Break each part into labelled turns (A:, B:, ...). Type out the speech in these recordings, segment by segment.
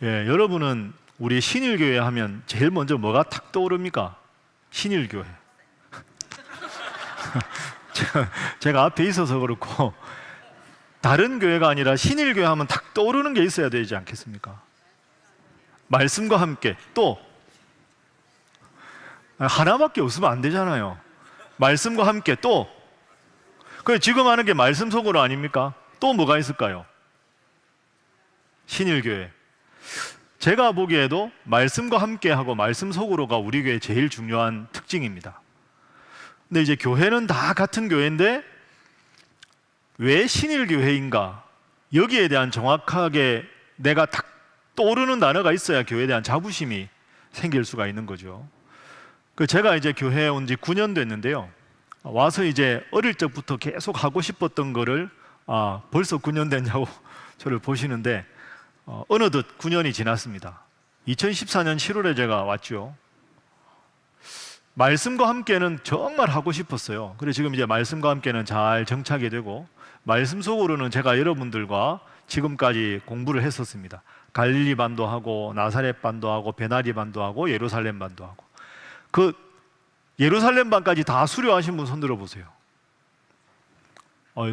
A: 예, 여러분은 우리 신일교회 하면 제일 먼저 뭐가 탁 떠오릅니까? 신일교회. 제가 앞에 있어서 그렇고 다른 교회가 아니라 신일교회 하면 탁 떠오르는 게 있어야 되지 않겠습니까? 말씀과 함께 또 하나밖에 없으면 안 되잖아요. 말씀과 함께 또 지금 하는 게 말씀 속으로 아닙니까? 또 뭐가 있을까요? 신일교회. 제가 보기에도 말씀과 함께 하고 말씀 속으로가 우리 교회의 제일 중요한 특징입니다. 근데 이제 교회는 다 같은 교회인데 왜 신일교회인가? 여기에 대한 정확하게 내가 딱 떠오르는 단어가 있어야 교회에 대한 자부심이 생길 수가 있는 거죠. 제가 이제 교회에 온 지 9년 됐는데요. 와서 이제 어릴 적부터 계속 하고 싶었던 거를 벌써 9년 됐냐고 저를 보시는데 어느덧 9년이 지났습니다. 2014년 7월에 제가 왔죠. 말씀과 함께는 정말 하고 싶었어요. 그래서 지금 이제 말씀과 함께는 잘 정착이 되고 말씀 속으로는 제가 여러분들과 지금까지 공부를 했었습니다. 갈릴리 반도 하고 나사렛 반도 하고 베나리 반도 하고 예루살렘 반도 하고 예루살렘 반까지 다 수료하신 분 손 들어보세요.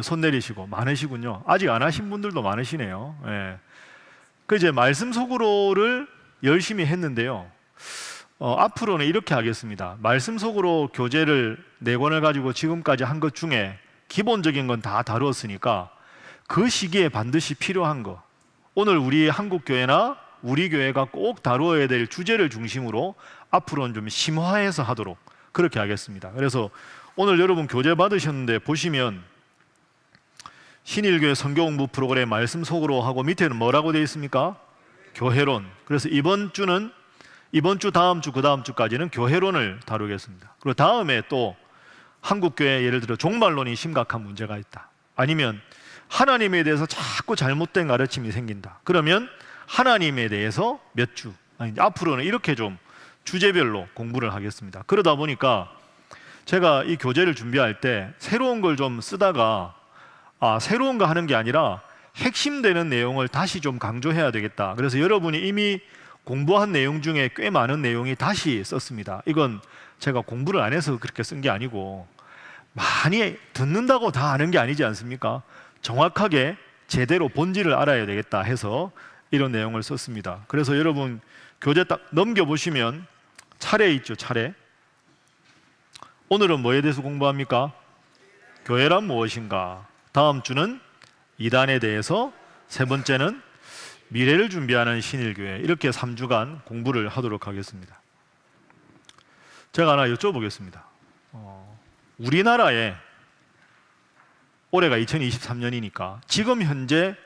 A: 손 내리시고 많으시군요. 아직 안 하신 분들도 많으시네요. 예. 이제 말씀 속으로를 열심히 했는데요. 앞으로는 이렇게 하겠습니다. 말씀 속으로 교재를 4권을 가지고 지금까지 한 것 중에 기본적인 건 다 다루었으니까 그 시기에 반드시 필요한 거, 오늘 우리 한국교회나 우리 교회가 꼭 다루어야 될 주제를 중심으로 앞으로는 좀 심화해서 하도록 그렇게 하겠습니다. 그래서 오늘 여러분 교재 받으셨는데 보시면 신일교회 성경공부 프로그램 말씀 속으로 하고 밑에는 뭐라고 되어 있습니까? 교회론. 그래서 이번 주, 다음 주, 그 다음 주까지는 교회론을 다루겠습니다. 그리고 다음에 또 한국교회 예를 들어 종말론이 심각한 문제가 있다. 아니면 하나님에 대해서 자꾸 잘못된 가르침이 생긴다. 그러면 하나님에 대해서 몇 주, 앞으로는 이렇게 좀 주제별로 공부를 하겠습니다. 그러다 보니까 제가 이 교재를 준비할 때 새로운 걸 좀 쓰다가 새로운 거 하는 게 아니라 핵심되는 내용을 다시 좀 강조해야 되겠다. 그래서 여러분이 이미 공부한 내용 중에 꽤 많은 내용이 다시 썼습니다. 이건 제가 공부를 안 해서 그렇게 쓴 게 아니고 많이 듣는다고 다 아는 게 아니지 않습니까? 정확하게 제대로 본질을 알아야 되겠다 해서 이런 내용을 썼습니다. 그래서 여러분 교재 딱 넘겨보시면 차례 있죠, 차례. 오늘은 뭐에 대해서 공부합니까? 교회란 무엇인가? 다음 주는 이단에 대해서, 세 번째는 미래를 준비하는 신일교회. 이렇게 3주간 공부를 하도록 하겠습니다. 제가 하나 여쭤보겠습니다. 우리나라에 올해가 2023년이니까 지금 현재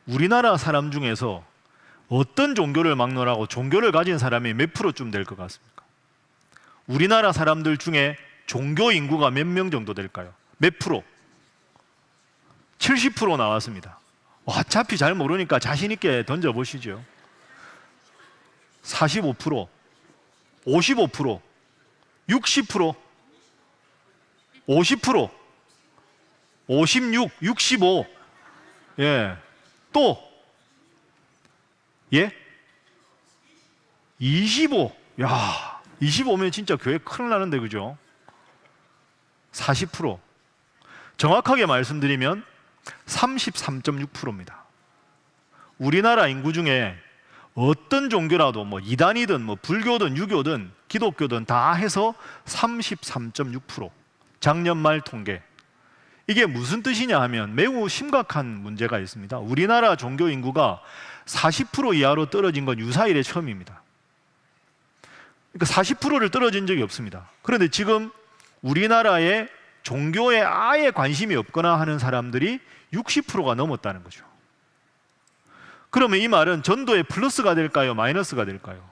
A: 우리나라 사람 중에서 어떤 종교를 막론하고 종교를 가진 사람이 몇 프로쯤 될 것 같습니까? 우리나라 사람들 중에 종교 인구가 몇 명 정도 될까요? 몇 프로? 70% 나왔습니다. 어차피 잘 모르니까 자신 있게 던져보시죠. 45%, 55%, 60%, 50%, 56, 65, 예, 또, 예? 25, 야, 25면 진짜 교회 큰일 나는데, 그죠? 40%, 정확하게 말씀드리면 33.6%입니다. 우리나라 인구 중에 어떤 종교라도 이단이든 불교든 유교든 기독교든 다 해서 33.6%. 작년 말 통계. 이게 무슨 뜻이냐 하면 매우 심각한 문제가 있습니다. 우리나라 종교 인구가 40% 이하로 떨어진 건 유사 이래 처음입니다. 그러니까 40%를 떨어진 적이 없습니다. 그런데 지금 우리나라에 종교에 아예 관심이 없거나 하는 사람들이 60%가 넘었다는 거죠. 그러면 이 말은 전도에 플러스가 될까요? 마이너스가 될까요?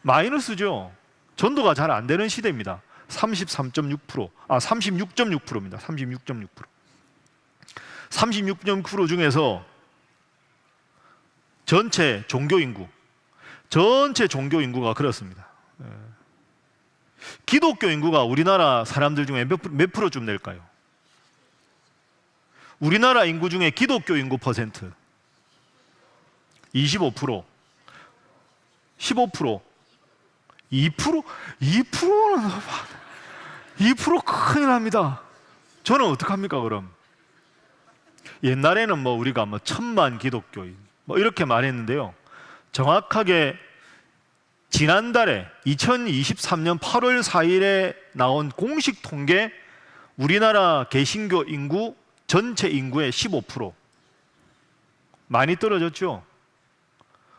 A: 마이너스죠. 전도가 잘 안 되는 시대입니다. 36.6%입니다. 36.6%. 36.9% 중에서 전체 종교 인구가 그렇습니다. 기독교 인구가 우리나라 사람들 중에 몇 프로쯤 될까요? 우리나라 인구 중에 기독교 인구 퍼센트 25%, 15%, 2%, 2%는 2% 큰일 납니다. 저는 어떡합니까 그럼? 옛날에는 우리가 1000만 기독교인 이렇게 말했는데요. 정확하게 지난달에 2023년 8월 4일에 나온 공식 통계, 우리나라 개신교 인구 전체 인구의 15%. 많이 떨어졌죠?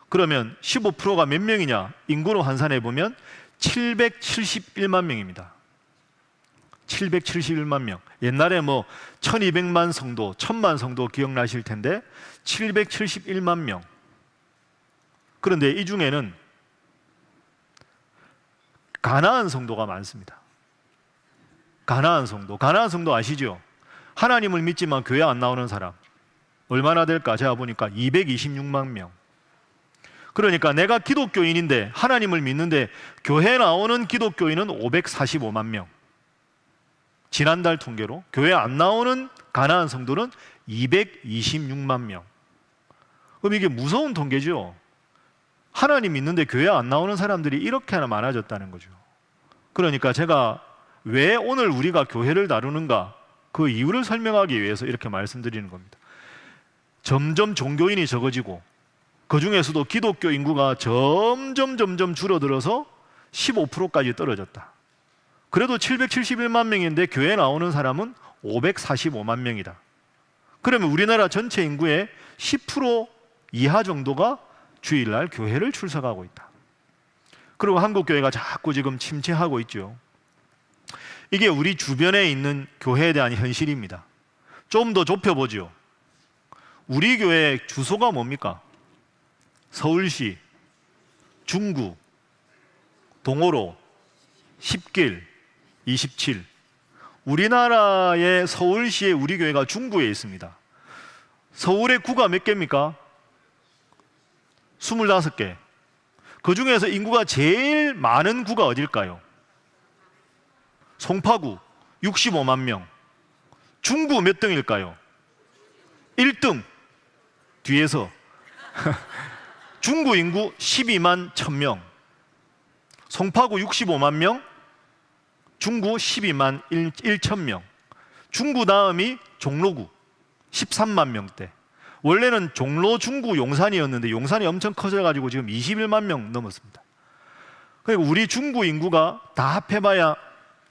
A: 그러면 15%가 몇 명이냐? 인구로 환산해 보면 771만 명입니다. 771만 명. 옛날에 1200만 성도, 1000만 성도 기억나실 텐데 771만 명. 그런데 이 중에는 가나안 성도가 많습니다. 가나안 성도 아시죠? 하나님을 믿지만 교회 안 나오는 사람 얼마나 될까? 제가 보니까 226만 명. 그러니까 내가 기독교인인데 하나님을 믿는데 교회 나오는 기독교인은 545만 명. 지난달 통계로 교회 안 나오는 가나안 성도는 226만 명. 그럼 이게 무서운 통계죠. 하나님 믿는데 교회 안 나오는 사람들이 이렇게나 많아졌다는 거죠. 그러니까 제가 왜 오늘 우리가 교회를 다루는가, 그 이유를 설명하기 위해서 이렇게 말씀드리는 겁니다. 점점 종교인이 적어지고 그 중에서도 기독교 인구가 점점 줄어들어서 15%까지 떨어졌다. 그래도 771만 명인데 교회 나오는 사람은 545만 명이다. 그러면 우리나라 전체 인구의 10% 이하 정도가 주일날 교회를 출석하고 있다. 그리고 한국교회가 자꾸 지금 침체하고 있죠. 이게 우리 주변에 있는 교회에 대한 현실입니다. 좀 더 좁혀보죠. 우리 교회 주소가 뭡니까? 서울시, 중구, 동호로, 10길, 27. 우리나라의 서울시의 우리 교회가 중구에 있습니다. 서울의 구가 몇 개입니까? 25개. 그 중에서 인구가 제일 많은 구가 어딜까요? 송파구 65만 명. 중구 몇 등일까요? 1등. 뒤에서 중구 인구 12만 1000명. 송파구 65만 명, 중구 12만 1000명. 중구 다음이 종로구 13만 명대. 원래는 종로, 중구, 용산이었는데 용산이 엄청 커져가지고 지금 21만 명 넘었습니다. 그리고 우리 중구 인구가 다 합해봐야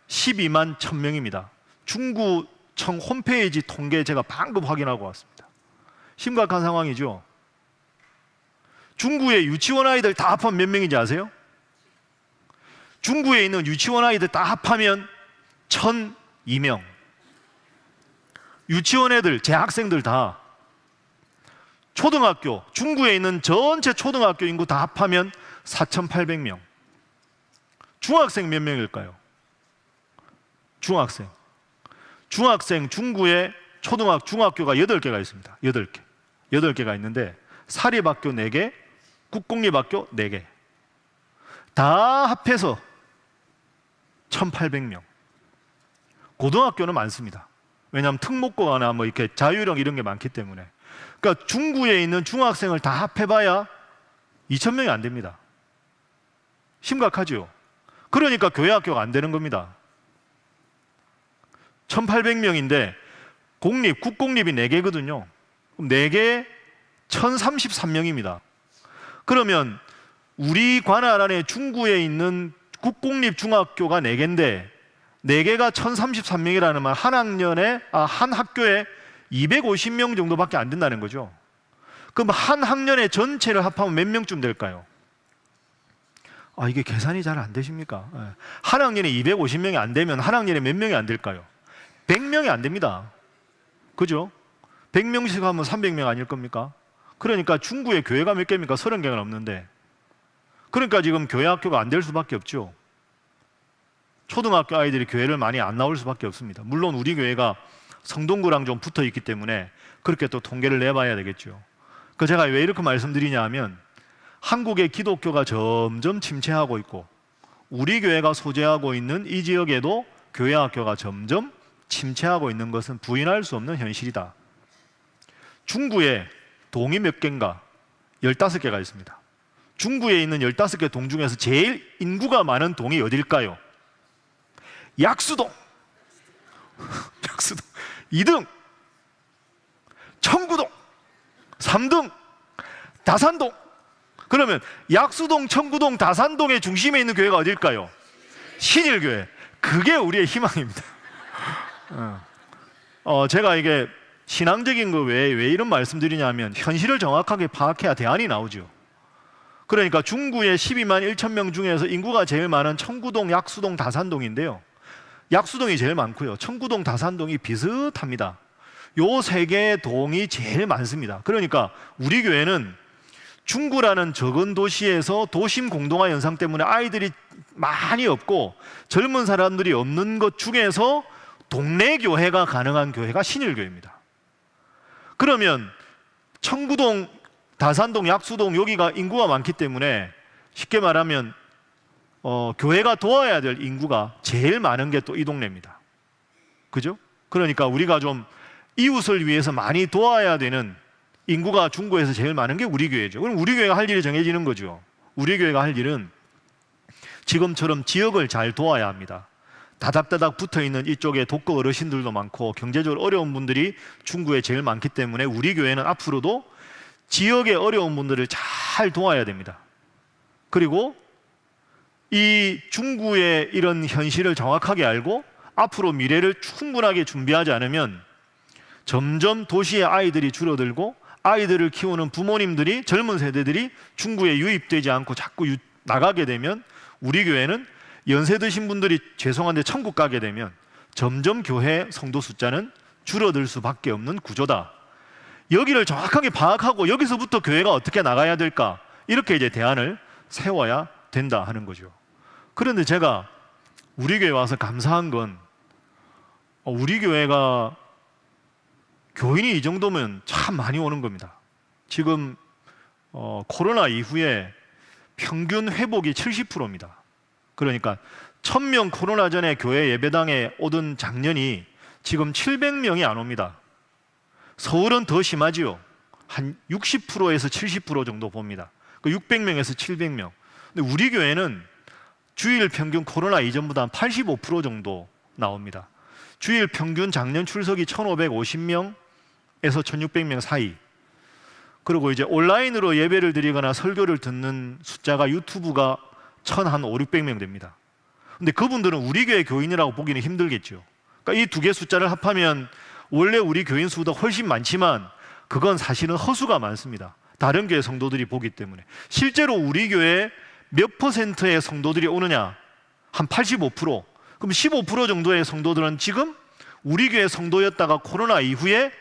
A: 12만 1000명입니다. 중구청 홈페이지 통계 제가 방금 확인하고 왔습니다. 심각한 상황이죠. 중구의 유치원 아이들 다 합하면 몇 명인지 아세요? 중구에 있는 유치원 아이들 다 합하면 1002명. 유치원 애들, 재학생들 다. 초등학교, 중구에 있는 전체 초등학교 인구 다 합하면 4800명. 중학생 몇 명일까요? 중학생 중구에 중학교가 8개가 있습니다. 8개가 있는데 사립학교 4개, 국공립학교 4개. 다 합해서 1800명. 고등학교는 많습니다. 왜냐하면 특목고나 이렇게 자유형 이런 게 많기 때문에. 그러니까 중구에 있는 중학생을 다 합해봐야 2000명이 안 됩니다. 심각하죠. 그러니까 교회 학교가 안 되는 겁니다. 1800명인데 국공립이 4개거든요. 그럼 4개 1033명입니다. 그러면 우리 관할 안에 중구에 있는 국공립 중학교가 4개인데 4개가 1033명이라는 말, 한 학교에 250명 정도밖에 안 된다는 거죠. 그럼 한 학년의 전체를 합하면 몇 명쯤 될까요? 이게 계산이 잘 안 되십니까? 한 학년에 250명이 안 되면 한 학년에 몇 명이 안 될까요? 100명이 안 됩니다. 그죠? 100명씩 하면 300명 아닐 겁니까? 그러니까 중구에 교회가 몇 개입니까? 30개가 넘는데. 그러니까 지금 교회 학교가 안 될 수밖에 없죠. 초등학교 아이들이 교회를 많이 안 나올 수밖에 없습니다. 물론 우리 교회가 성동구랑 좀 붙어 있기 때문에 그렇게 또 통계를 내봐야 되겠죠. 그 제가 왜 이렇게 말씀드리냐 하면 한국의 기독교가 점점 침체하고 있고 우리 교회가 소재하고 있는 이 지역에도 교회 학교가 점점 침체하고 있는 것은 부인할 수 없는 현실이다. 중구에 동이 몇 개인가? 15개가 있습니다. 중구에 있는 15개 동 중에서 제일 인구가 많은 동이 어딜까요? 약수동. 약수동. 2등 청구동. 3등 다산동. 그러면 약수동, 청구동, 다산동의 중심에 있는 교회가 어딜까요? 신일교회. 그게 우리의 희망입니다. 제가 이게 신앙적인 거 왜 이런 말씀드리냐면 현실을 정확하게 파악해야 대안이 나오죠. 그러니까 중구의 12만 1천 명 중에서 인구가 제일 많은 청구동, 약수동, 다산동인데요. 약수동이 제일 많고요. 청구동, 다산동이 비슷합니다. 요 세 개의 동이 제일 많습니다. 그러니까 우리 교회는 중구라는 적은 도시에서 도심 공동화 현상 때문에 아이들이 많이 없고 젊은 사람들이 없는 것 중에서 동네 교회가 가능한 교회가 신일교회입니다. 그러면 청구동, 다산동, 약수동 여기가 인구가 많기 때문에 쉽게 말하면 교회가 도와야 될 인구가 제일 많은 게 또 이 동네입니다. 그죠? 그러니까 우리가 좀 이웃을 위해서 많이 도와야 되는 인구가 중구에서 제일 많은 게 우리 교회죠. 그럼 우리 교회가 할 일이 정해지는 거죠. 우리 교회가 할 일은 지금처럼 지역을 잘 도와야 합니다. 다닥다닥 붙어있는 이쪽에 독거 어르신들도 많고 경제적으로 어려운 분들이 중구에 제일 많기 때문에 우리 교회는 앞으로도 지역의 어려운 분들을 잘 도와야 됩니다. 그리고 이 중구의 이런 현실을 정확하게 알고 앞으로 미래를 충분하게 준비하지 않으면 점점 도시의 아이들이 줄어들고 아이들을 키우는 부모님들이, 젊은 세대들이 중구에 유입되지 않고 자꾸 나가게 되면 우리 교회는 연세 드신 분들이 죄송한데 천국 가게 되면 점점 교회 성도 숫자는 줄어들 수밖에 없는 구조다. 여기를 정확하게 파악하고 여기서부터 교회가 어떻게 나가야 될까? 이렇게 이제 대안을 세워야 된다 하는 거죠. 그런데 제가 우리 교회 와서 감사한 건 우리 교회가 교인이 이 정도면 참 많이 오는 겁니다. 지금 코로나 이후에 평균 회복이 70%입니다. 그러니까 1000명 코로나 전에 교회 예배당에 오던 작년이 지금 700명이 안 옵니다. 서울은 더 심하지요. 한 60%에서 70% 정도 봅니다. 600명에서 700명. 근데 우리 교회는 주일 평균 코로나 이전보다 한 85% 정도 나옵니다. 주일 평균 작년 출석이 1550명에서 1600명 사이. 그리고 이제 온라인으로 예배를 드리거나 설교를 듣는 숫자가 유튜브가 1500-600명 됩니다. 근데 그분들은 우리 교회 교인이라고 보기는 힘들겠죠. 그러니까 이 두 개 숫자를 합하면 원래 우리 교인 수보다 훨씬 많지만 그건 사실은 허수가 많습니다. 다른 교회 성도들이 보기 때문에. 실제로 우리 교회 몇 퍼센트의 성도들이 오느냐? 한 85%. 그럼 15% 정도의 성도들은 지금 우리 교회 성도였다가 코로나 이후에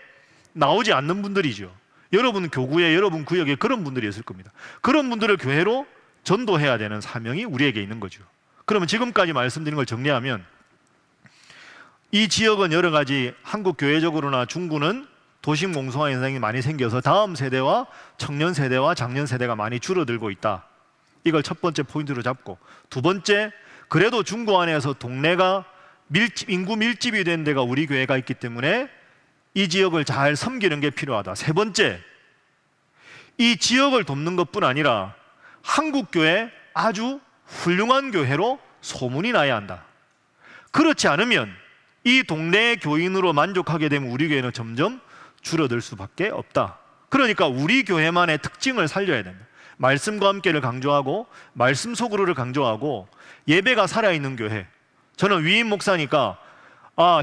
A: 나오지 않는 분들이죠. 여러분 교구에, 여러분 구역에 그런 분들이 있을 겁니다. 그런 분들을 교회로 전도해야 되는 사명이 우리에게 있는 거죠. 그러면 지금까지 말씀드린 걸 정리하면 이 지역은 여러 가지 한국 교회적으로나 중구는 도심 공성화 현상이 많이 생겨서 다음 세대와 청년 세대와 장년 세대가 많이 줄어들고 있다. 이걸 첫 번째 포인트로 잡고, 두 번째, 그래도 중구 안에서 동네가 인구 밀집이 된 데가 우리 교회가 있기 때문에 이 지역을 잘 섬기는 게 필요하다. 세 번째, 이 지역을 돕는 것뿐 아니라 한국교회 아주 훌륭한 교회로 소문이 나야 한다. 그렇지 않으면 이 동네의 교인으로 만족하게 되면 우리 교회는 점점 줄어들 수밖에 없다. 그러니까 우리 교회만의 특징을 살려야 된다. 말씀과 함께를 강조하고 말씀 속으로를 강조하고 예배가 살아있는 교회. 저는 위임 목사니까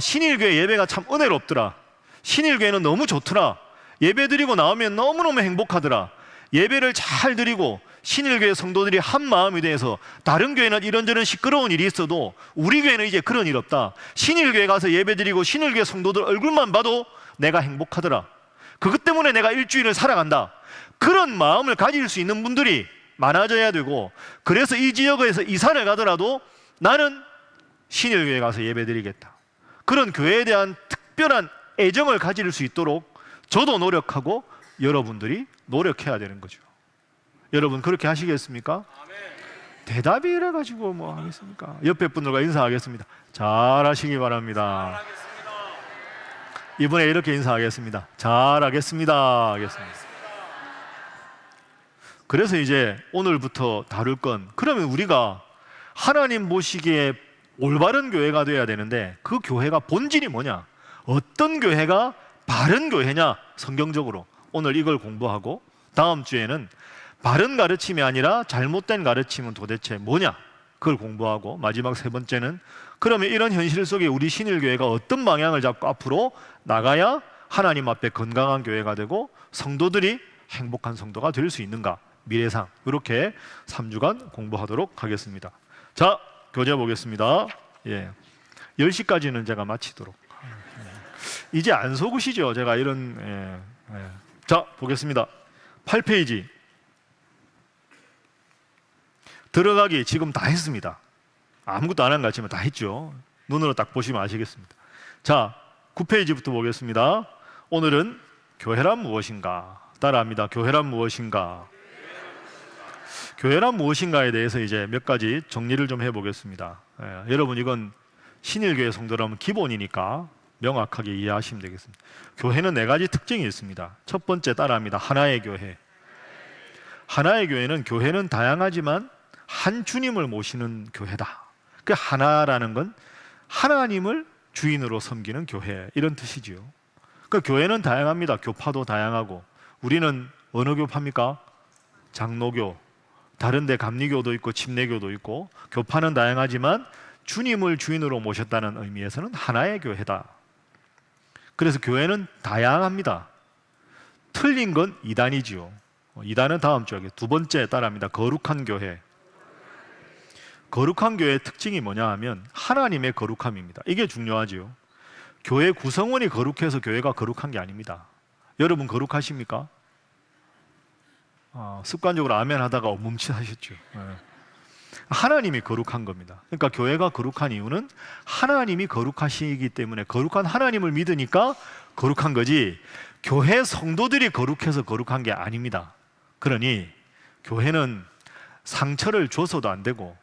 A: 신일교회 예배가 참 은혜롭더라. 신일교회는 너무 좋더라. 예배 드리고 나오면 너무너무 행복하더라. 예배를 잘 드리고 신일교회 성도들이 한 마음이 돼서 다른 교회는 이런저런 시끄러운 일이 있어도 우리 교회는 이제 그런 일 없다. 신일교회 가서 예배 드리고 신일교회 성도들 얼굴만 봐도 내가 행복하더라. 그것 때문에 내가 일주일을 살아간다. 그런 마음을 가질 수 있는 분들이 많아져야 되고, 그래서 이 지역에서 이사를 가더라도 나는 신일교회 가서 예배 드리겠다. 그런 교회에 대한 특별한 애정을 가질 수 있도록 저도 노력하고 여러분들이 노력해야 되는 거죠. 여러분 그렇게 하시겠습니까? 아멘. 대답이 이래가지고 뭐 하겠습니까? 옆에 분들과 인사하겠습니다. 잘하시기 바랍니다. 잘하겠습니다. 이번에 이렇게 인사하겠습니다. 잘하겠습니다 하겠습니다. 그래서 이제 오늘부터 다룰 건, 그러면 우리가 하나님 보시기에 올바른 교회가 되어야 되는데 그 교회가 본질이 뭐냐? 어떤 교회가 바른 교회냐? 성경적으로 오늘 이걸 공부하고, 다음 주에는 바른 가르침이 아니라 잘못된 가르침은 도대체 뭐냐? 그걸 공부하고, 마지막 세 번째는 그러면 이런 현실 속에 우리 신일교회가 어떤 방향을 잡고 앞으로 나가야 하나님 앞에 건강한 교회가 되고 성도들이 행복한 성도가 될 수 있는가? 미래상. 이렇게 3주간 공부하도록 하겠습니다. 자, 교재 보겠습니다. 10시까지는 제가 마치도록. 이제 안 속으시죠? 제가 이런. 자, 보겠습니다. 8페이지. 들어가기 지금 다 했습니다. 아무것도 안 한 것 같지만 다 했죠. 눈으로 딱 보시면 아시겠습니다. 자, 9페이지부터 보겠습니다. 오늘은 교회란 무엇인가? 따라합니다. 교회란 무엇인가? 교회란 무엇인가에 대해서 이제 몇 가지 정리를 좀 해보겠습니다. 여러분, 이건 신일교회 성도라면 기본이니까 명확하게 이해하시면 되겠습니다. 교회는 4가지 특징이 있습니다. 첫 번째, 따라합니다. 하나의 교회. 하나의 교회는 다양하지만 한 주님을 모시는 교회다. 그 하나라는 건 하나님을 주인으로 섬기는 교회, 이런 뜻이지요. 그 교회는 다양합니다. 교파도 다양하고, 우리는 어느 교파입니까? 장로교, 다른데 감리교도 있고 침례교도 있고, 교파는 다양하지만 주님을 주인으로 모셨다는 의미에서는 하나의 교회다. 그래서 교회는 다양합니다. 틀린 건 이단이지요. 이단은 다음 주에. 두 번째, 따라합니다. 거룩한 교회. 거룩한 교회의 특징이 뭐냐 하면 하나님의 거룩함입니다. 이게 중요하지요. 교회 구성원이 거룩해서 교회가 거룩한 게 아닙니다. 여러분 거룩하십니까? 습관적으로 아멘 하다가 멈칫하셨죠. 하나님이 거룩한 겁니다. 그러니까 교회가 거룩한 이유는 하나님이 거룩하시기 때문에, 거룩한 하나님을 믿으니까 거룩한 거지, 교회 성도들이 거룩해서 거룩한 게 아닙니다. 그러니 교회는 상처를 줘서도 안 되고,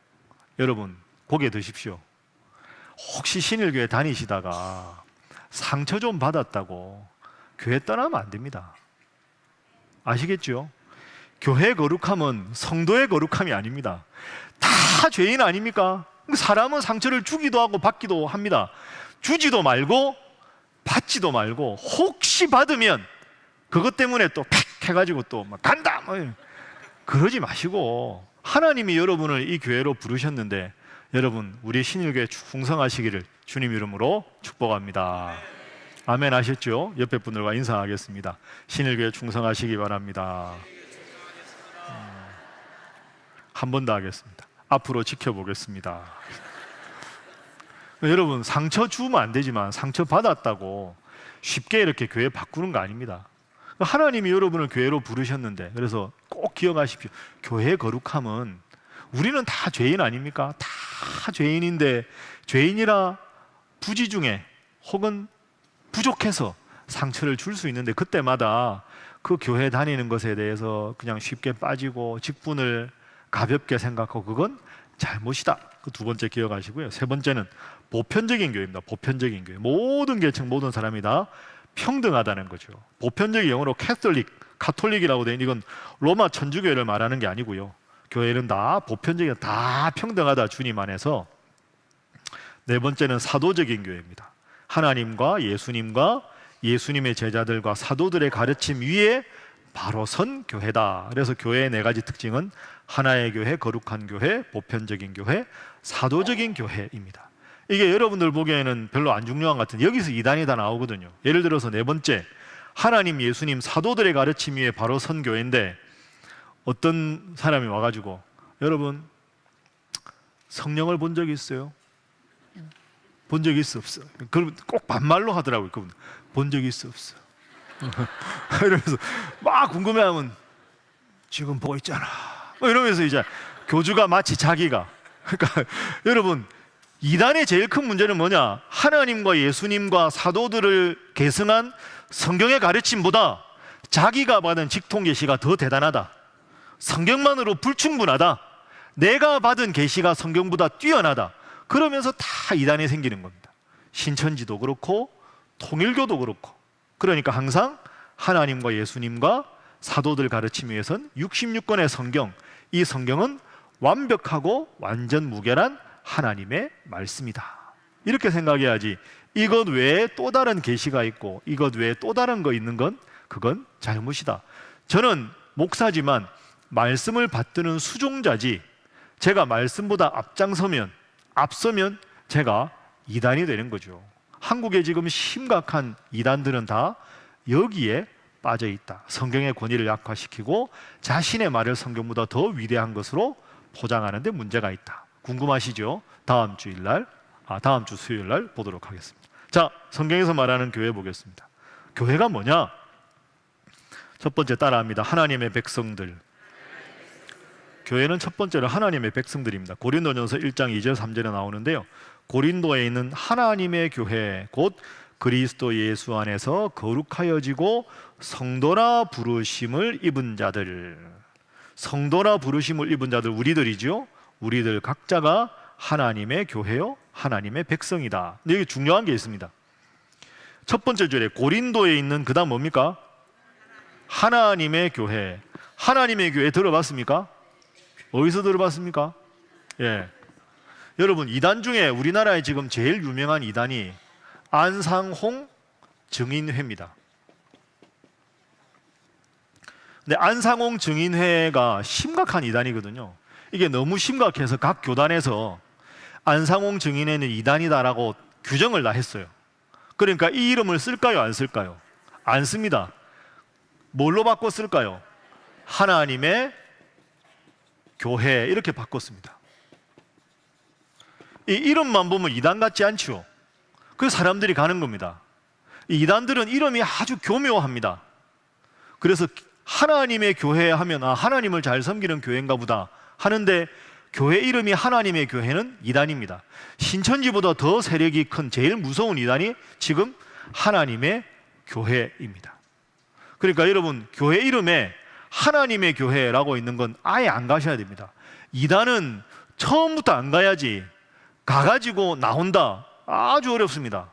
A: 여러분 고개 드십시오. 혹시 신일교회 다니시다가 상처 좀 받았다고 교회 떠나면 안 됩니다. 아시겠죠? 교회 거룩함은 성도의 거룩함이 아닙니다. 다 죄인 아닙니까? 사람은 상처를 주기도 하고 받기도 합니다. 주지도 말고 받지도 말고, 혹시 받으면 그것 때문에 또 팩 해가지고 또 막 간다 그러지 마시고, 하나님이 여러분을 이 교회로 부르셨는데 여러분 우리 신일교회 충성하시기를 주님 이름으로 축복합니다. 아멘 하셨죠? 옆에 분들과 인사하겠습니다. 신일교회 충성하시기 바랍니다. 한 번 더 하겠습니다. 앞으로 지켜보겠습니다. 여러분 상처 주면 안 되지만 상처 받았다고 쉽게 이렇게 교회 바꾸는 거 아닙니다. 하나님이 여러분을 교회로 부르셨는데, 그래서 꼭 기억하십시오. 교회의 거룩함은, 우리는 다 죄인 아닙니까? 다 죄인인데 죄인이라 부지 중에 혹은 부족해서 상처를 줄 수 있는데, 그때마다 그 교회 다니는 것에 대해서 그냥 쉽게 빠지고 직분을 가볍게 생각하고, 그건 잘못이다. 그 두 번째 기억하시고요. 세 번째는 보편적인 교회입니다. 보편적인 교회. 모든 계층, 모든 사람이 다 평등하다는 거죠. 보편적인 영어로 카톨릭이라고 되는, 이건 로마 천주교회를 말하는 게 아니고요. 교회는 다 보편적인, 다 평등하다, 주님 안에서. 네 번째는 사도적인 교회입니다. 하나님과 예수님의 제자들과 사도들의 가르침 위에 바로 선 교회다. 그래서 교회의 4가지 특징은 하나의 교회, 거룩한 교회, 보편적인 교회, 사도적인 교회입니다. 이게 여러분들 보기에는 별로 안 중요한 것 같은데 여기서 이단이 다 나오거든요. 예를 들어서 4번째, 하나님, 예수님, 사도들의 가르침 위에 바로 선 교회인데, 어떤 사람이 와가지고 여러분 성령을 본 적이 있어요? 본 적이 있어 없어? 그럼 꼭 반말로 하더라고요. 그분 본 적이 있어 없어? 이러면서 막 궁금해하면 지금 보고 있잖아 이러면서 이제 교주가 마치 자기가, 그러니까 여러분 이단의 제일 큰 문제는 뭐냐? 하나님과 예수님과 사도들을 계승한 성경의 가르침보다 자기가 받은 직통 계시가 더 대단하다, 성경만으로 불충분하다, 내가 받은 계시가 성경보다 뛰어나다, 그러면서 다 이단이 생기는 겁니다. 신천지도 그렇고 통일교도 그렇고. 그러니까 항상 하나님과 예수님과 사도들 가르치기 위해선 66권의 성경, 이 성경은 완벽하고 완전 무결한 하나님의 말씀이다. 이렇게 생각해야지 이것 외에 또 다른 계시가 있고 이것 외에 또 다른 거 있는 건 그건 잘못이다. 저는 목사지만 말씀을 받드는 수종자지, 제가 말씀보다 앞서면 제가 이단이 되는 거죠. 한국에 지금 심각한 이단들은 다 여기에 빠져 있다. 성경의 권위를 약화시키고 자신의 말을 성경보다 더 위대한 것으로 포장하는 데 문제가 있다. 궁금하시죠? 다음 주 수요일 날 보도록 하겠습니다. 자, 성경에서 말하는 교회 보겠습니다. 교회가 뭐냐? 첫 번째 따라합니다. 하나님의 백성들. 교회는 첫 번째로 하나님의 백성들입니다. 고린도전서 1장 2절 3절에 나오는데요, 고린도에 있는 하나님의 교회, 곧 그리스도 예수 안에서 거룩하여지고 성도라 부르심을 입은 자들. 성도라 부르심을 입은 자들, 우리들이죠. 우리들 각자가 하나님의 교회요, 하나님의 백성이다. 근데 여기 중요한 게 있습니다. 첫 번째 줄에 고린도에 있는, 그 다음 뭡니까? 하나님의 교회. 하나님의 교회 들어봤습니까? 어디서 들어봤습니까? 예. 여러분, 이단 중에 우리나라에 지금 제일 유명한 이단이 안상홍 증인회입니다. 근데 안상홍 증인회가 심각한 이단이거든요. 이게 너무 심각해서 각 교단에서 안상홍 증인회는 이단이다라고 규정을 다 했어요. 그러니까 이 이름을 쓸까요, 안 쓸까요? 안 씁니다. 뭘로 바꿨을까요? 하나님의 교회, 이렇게 바꿨습니다. 이 이름만 보면 이단 같지 않죠? 그래서 사람들이 가는 겁니다. 이 이단들은 이름이 아주 교묘합니다. 그래서 하나님의 교회 하면 하나님을 잘 섬기는 교회인가 보다 하는데, 교회 이름이 하나님의 교회는 이단입니다. 신천지보다 더 세력이 큰 제일 무서운 이단이 지금 하나님의 교회입니다. 그러니까 여러분, 교회 이름에 하나님의 교회라고 있는 건 아예 안 가셔야 됩니다. 이단은 처음부터 안 가야지 가가지고 나온다, 아주 어렵습니다.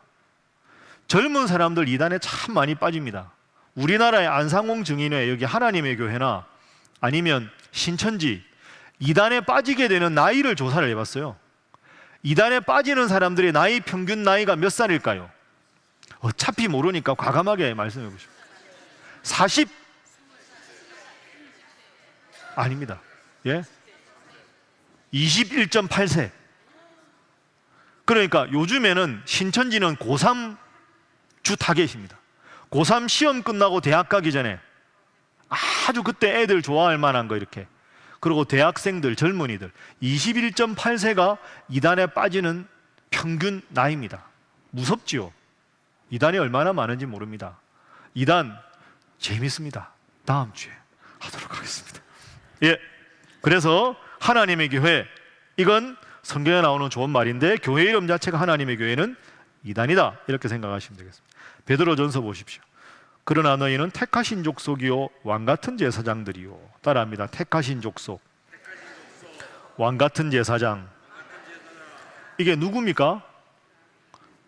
A: 젊은 사람들 이단에 참 많이 빠집니다. 우리나라의 안상홍 증인회, 여기 하나님의 교회나 아니면 신천지, 이단에 빠지게 되는 나이를 조사를 해봤어요. 이단에 빠지는 사람들의 나이, 평균 나이가 몇 살일까요? 어차피 모르니까 과감하게 말씀해 보십시오. 40? 아닙니다. 예? 21.8세. 그러니까 요즘에는 신천지는 고3 주 타겟입니다. 고3 시험 끝나고 대학 가기 전에 아주 그때 애들 좋아할 만한 거 이렇게. 그리고 대학생들, 젊은이들 21.8세가 이단에 빠지는 평균 나이입니다. 무섭지요? 이단이 얼마나 많은지 모릅니다. 이단 재밌습니다. 다음 주에 하도록 하겠습니다. 예, 그래서 하나님의 교회, 이건 성경에 나오는 좋은 말인데 교회 이름 자체가 하나님의 교회는 이단이다, 이렇게 생각하시면 되겠습니다. 베드로전서 보십시오. 그러나 너희는 택하신 족속이요 왕같은 제사장들이요. 따라합니다. 택하신 족속, 왕같은 제사장. 이게 누굽니까?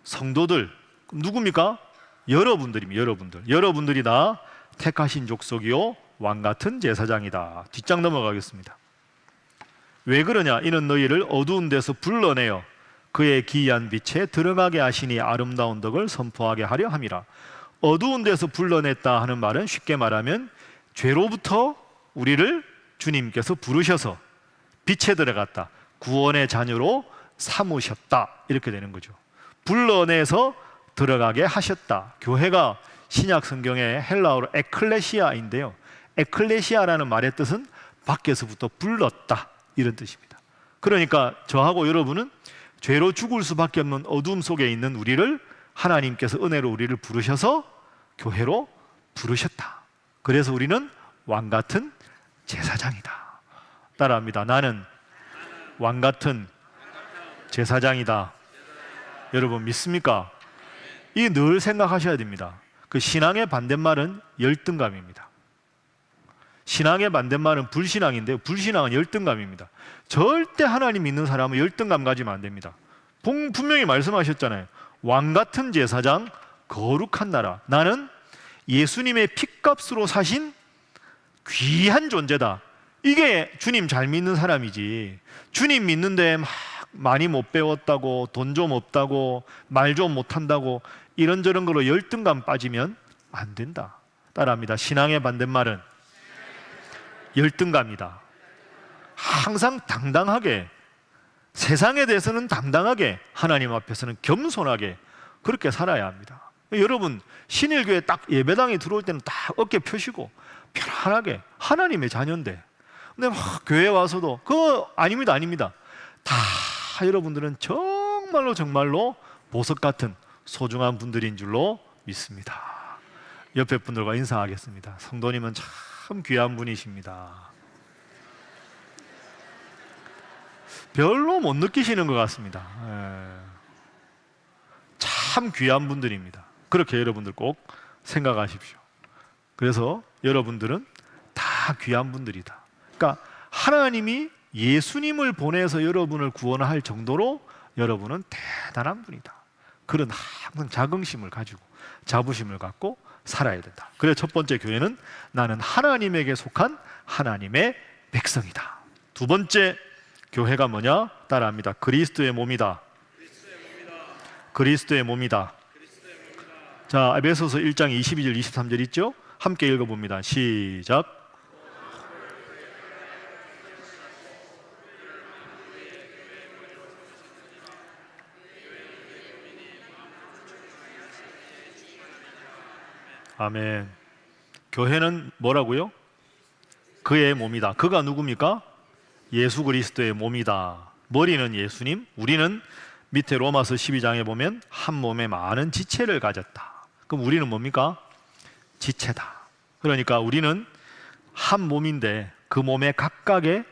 A: 성도들. 누굽니까? 여러분들입니다. 여러분들이 다 택하신 족속이요 왕같은 제사장이다. 뒷장 넘어가겠습니다. 왜 그러냐? 이는 너희를 어두운 데서 불러내어 그의 기이한 빛에 들어가게 하시니 아름다운 덕을 선포하게 하려 함이라. 어두운 데서 불러냈다 하는 말은 쉽게 말하면 죄로부터 우리를 주님께서 부르셔서 빛에 들어갔다, 구원의 자녀로 삼으셨다, 이렇게 되는 거죠. 불러내서 들어가게 하셨다. 교회가 신약 성경의 헬라어로 에클레시아인데요, 에클레시아라는 말의 뜻은 밖에서부터 불렀다, 이런 뜻입니다. 그러니까 저하고 여러분은 죄로 죽을 수밖에 없는 어둠 속에 있는 우리를 하나님께서 은혜로 우리를 부르셔서 교회로 부르셨다. 그래서 우리는 왕같은 제사장이다. 따라합니다. 나는 왕같은 제사장이다. 여러분 믿습니까? 이 늘 생각하셔야 됩니다. 그 신앙의 반대말은 열등감입니다. 신앙의 반대말은 불신앙인데요, 불신앙은 열등감입니다. 절대 하나님 믿는 사람은 열등감 가지면 안 됩니다. 분명히 말씀하셨잖아요. 왕같은 제사장, 거룩한 나라. 나는 예수님의 핏값으로 사신 귀한 존재다. 이게 주님 잘 믿는 사람이지. 주님 믿는데 막 많이 못 배웠다고, 돈 좀 없다고, 말 좀 못한다고 이런저런 걸로 열등감 빠지면 안 된다. 따라합니다. 신앙의 반대말은 열등감이다. 항상 당당하게, 세상에 대해서는 당당하게, 하나님 앞에서는 겸손하게 그렇게 살아야 합니다. 여러분, 신일교회 딱 예배당에 들어올 때는 딱 어깨 펴시고 편안하게, 하나님의 자녀인데, 근데 막 교회 와서도 그거 아닙니다, 아닙니다. 다 여러분들은 정말로 보석 같은 소중한 분들인 줄로 믿습니다. 옆에 분들과 인사하겠습니다. 성도님은 참 귀한 분이십니다. 별로 못 느끼시는 것 같습니다. 참 귀한 분들입니다. 그렇게 여러분들 꼭 생각하십시오. 그래서 여러분들은 다 귀한 분들이다. 그러니까 하나님이 예수님을 보내서 여러분을 구원할 정도로 여러분은 대단한 분이다. 그런 항상 자긍심을 가지고 자부심을 갖고 살아야 된다. 그래서 첫 번째 교회는 나는 하나님에게 속한 하나님의 백성이다. 두 번째 교회가 뭐냐? 따라합니다. 그리스도의 몸이다. 그리스도의 몸이다. 자, 에베소서 1장 22절 23절 있죠? 함께 읽어봅니다. 시작. 아멘. 교회는 뭐라고요? 그의 몸이다. 그가 누굽니까? 예수 그리스도의 몸이다. 머리는 예수님, 우리는 밑에 로마서 12장에 보면 한 몸에 많은 지체를 가졌다. 그럼 우리는 뭡니까? 지체다. 그러니까 우리는 한 몸인데 그 몸의 각각의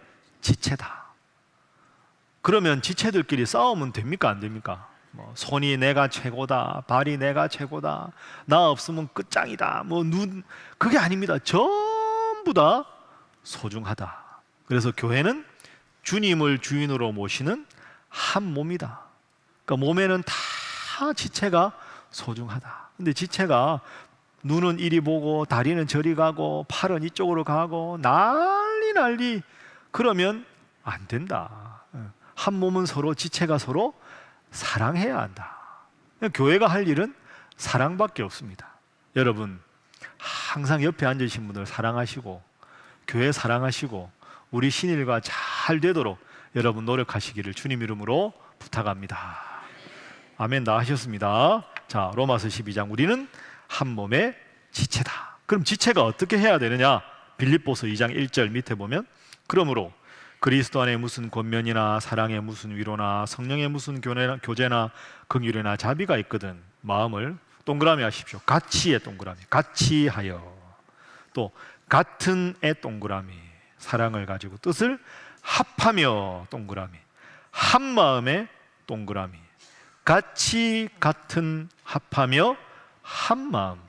A: 지체다. 그러면 지체들끼리 싸우면 됩니까? 안 됩니까? 손이 내가 최고다, 발이 내가 최고다, 나 없으면 끝장이다, 눈, 그게 아닙니다. 전부 다 소중하다. 그래서 교회는 주님을 주인으로 모시는 한 몸이다. 그러니까 몸에는 다 지체가 소중하다. 근데 지체가 눈은 이리 보고 다리는 저리 가고 팔은 이쪽으로 가고 난리 그러면 안 된다. 한 몸은 서로, 지체가 서로 사랑해야 한다. 교회가 할 일은 사랑밖에 없습니다. 여러분, 항상 옆에 앉으신 분들 사랑하시고 교회 사랑하시고 우리 신일과 잘 되도록 여러분 노력하시기를 주님 이름으로 부탁합니다. 아멘. 다 하셨습니다. 자, 로마서 12장 우리는 한 몸의 지체다. 그럼 지체가 어떻게 해야 되느냐? 빌립보서 2장 1절 밑에 보면 그러므로 그리스도 안에 무슨 권면이나 사랑에 무슨 위로나 성령에 무슨 교제나 긍휼이나 자비가 있거든 마음을 동그라미 하십시오. 같이의 동그라미, 같이 하여. 또 같은의 동그라미, 사랑을 가지고 뜻을 합하며 동그라미, 한 마음의 동그라미, 같이 같은 합하며 한 마음.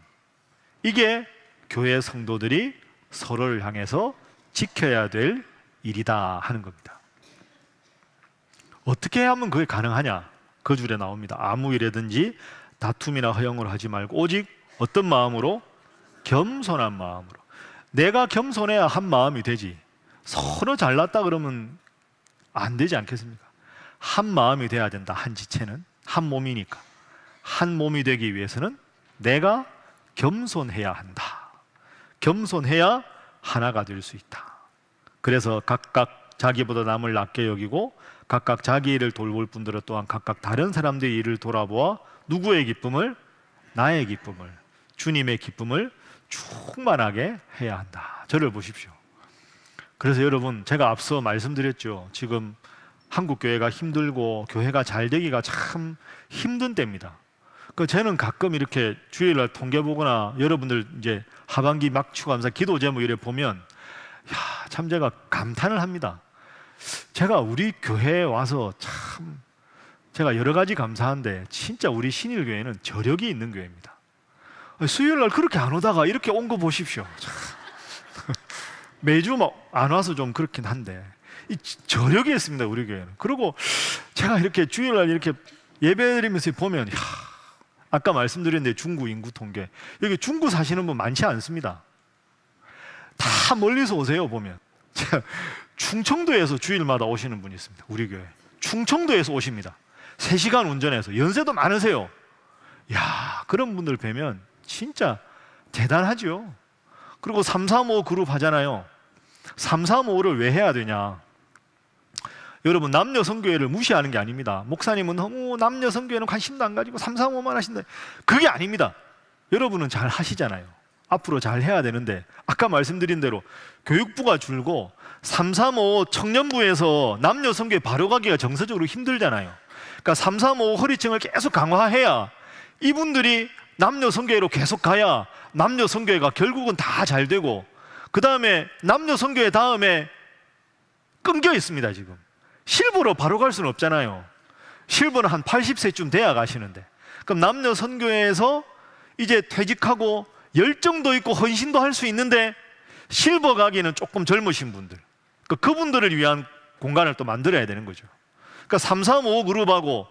A: 이게 교회 성도들이 서로를 향해서 지켜야 될 일이다 하는 겁니다. 어떻게 하면 그게 가능하냐? 그 줄에 나옵니다. 아무 일에든지 다툼이나 허영을 하지 말고 오직 어떤 마음으로? 겸손한 마음으로. 내가 겸손해야 한 마음이 되지. 서로 잘났다 그러면 안 되지 않겠습니까? 한 마음이 돼야 된다. 한 지체는 한 몸이니까. 한 몸이 되기 위해서는 내가 겸손해야 한다. 겸손해야 하나가 될 수 있다. 그래서 각각 자기보다 남을 낮게 여기고 각각 자기 일을 돌볼 분들은 또한 각각 다른 사람들의 일을 돌아보아 누구의 기쁨을? 나의 기쁨을, 주님의 기쁨을 충만하게 해야 한다. 저를 보십시오. 그래서 여러분, 제가 앞서 말씀드렸죠. 지금 한국 교회가 힘들고 교회가 잘 되기가 참 힘든 때입니다. 저는 가끔 이렇게 주일날 통계 보거나 여러분들 이제 하반기 막 추가하면서 기도 제목 이래 보면 참 제가 감탄을 합니다. 제가 우리 교회에 와서 참 제가 여러 가지 감사한데 진짜 우리 신일교회는 저력이 있는 교회입니다. 수요일날 그렇게 안 오다가 이렇게 온 거 보십시오. 매주 안 와서 좀 그렇긴 한데 이 저력이 있습니다, 우리 교회는. 그리고 제가 이렇게 주일날 이렇게 예배드리면서 보면 아까 말씀드렸는데 중구 인구 통계, 여기 중구 사시는 분 많지 않습니다. 다 멀리서 오세요. 보면 충청도에서 주일마다 오시는 분이 있습니다. 우리 교회 충청도에서 오십니다. 3시간 운전해서. 연세도 많으세요. 야, 그런 분들 뵈면 진짜 대단하죠. 그리고 335 그룹 하잖아요. 335를 왜 해야 되냐? 여러분, 남녀 성교회를 무시하는 게 아닙니다. 목사님은 너무 남녀 성교회는 관심도 안 가지고 335만 하신다. 그게 아닙니다. 여러분은 잘 하시잖아요. 앞으로 잘 해야 되는데, 아까 말씀드린 대로 교육부가 줄고 335 청년부에서 남녀 성교회 바로 가기가 정서적으로 힘들잖아요. 그러니까 335 허리층을 계속 강화해야 이분들이 남녀 성교회로 계속 가야 남녀 성교회가 결국은 다 잘 되고, 그 다음에 남녀 성교회 다음에 끊겨 있습니다. 지금 실버로 바로 갈 수는 없잖아요. 실버는 한 80세쯤 돼야 가시는데, 그럼 남녀 선교회에서 이제 퇴직하고 열정도 있고 헌신도 할 수 있는데 실버 가기는 조금 젊으신 분들, 그분들을 위한 공간을 또 만들어야 되는 거죠. 그러니까 335 그룹하고,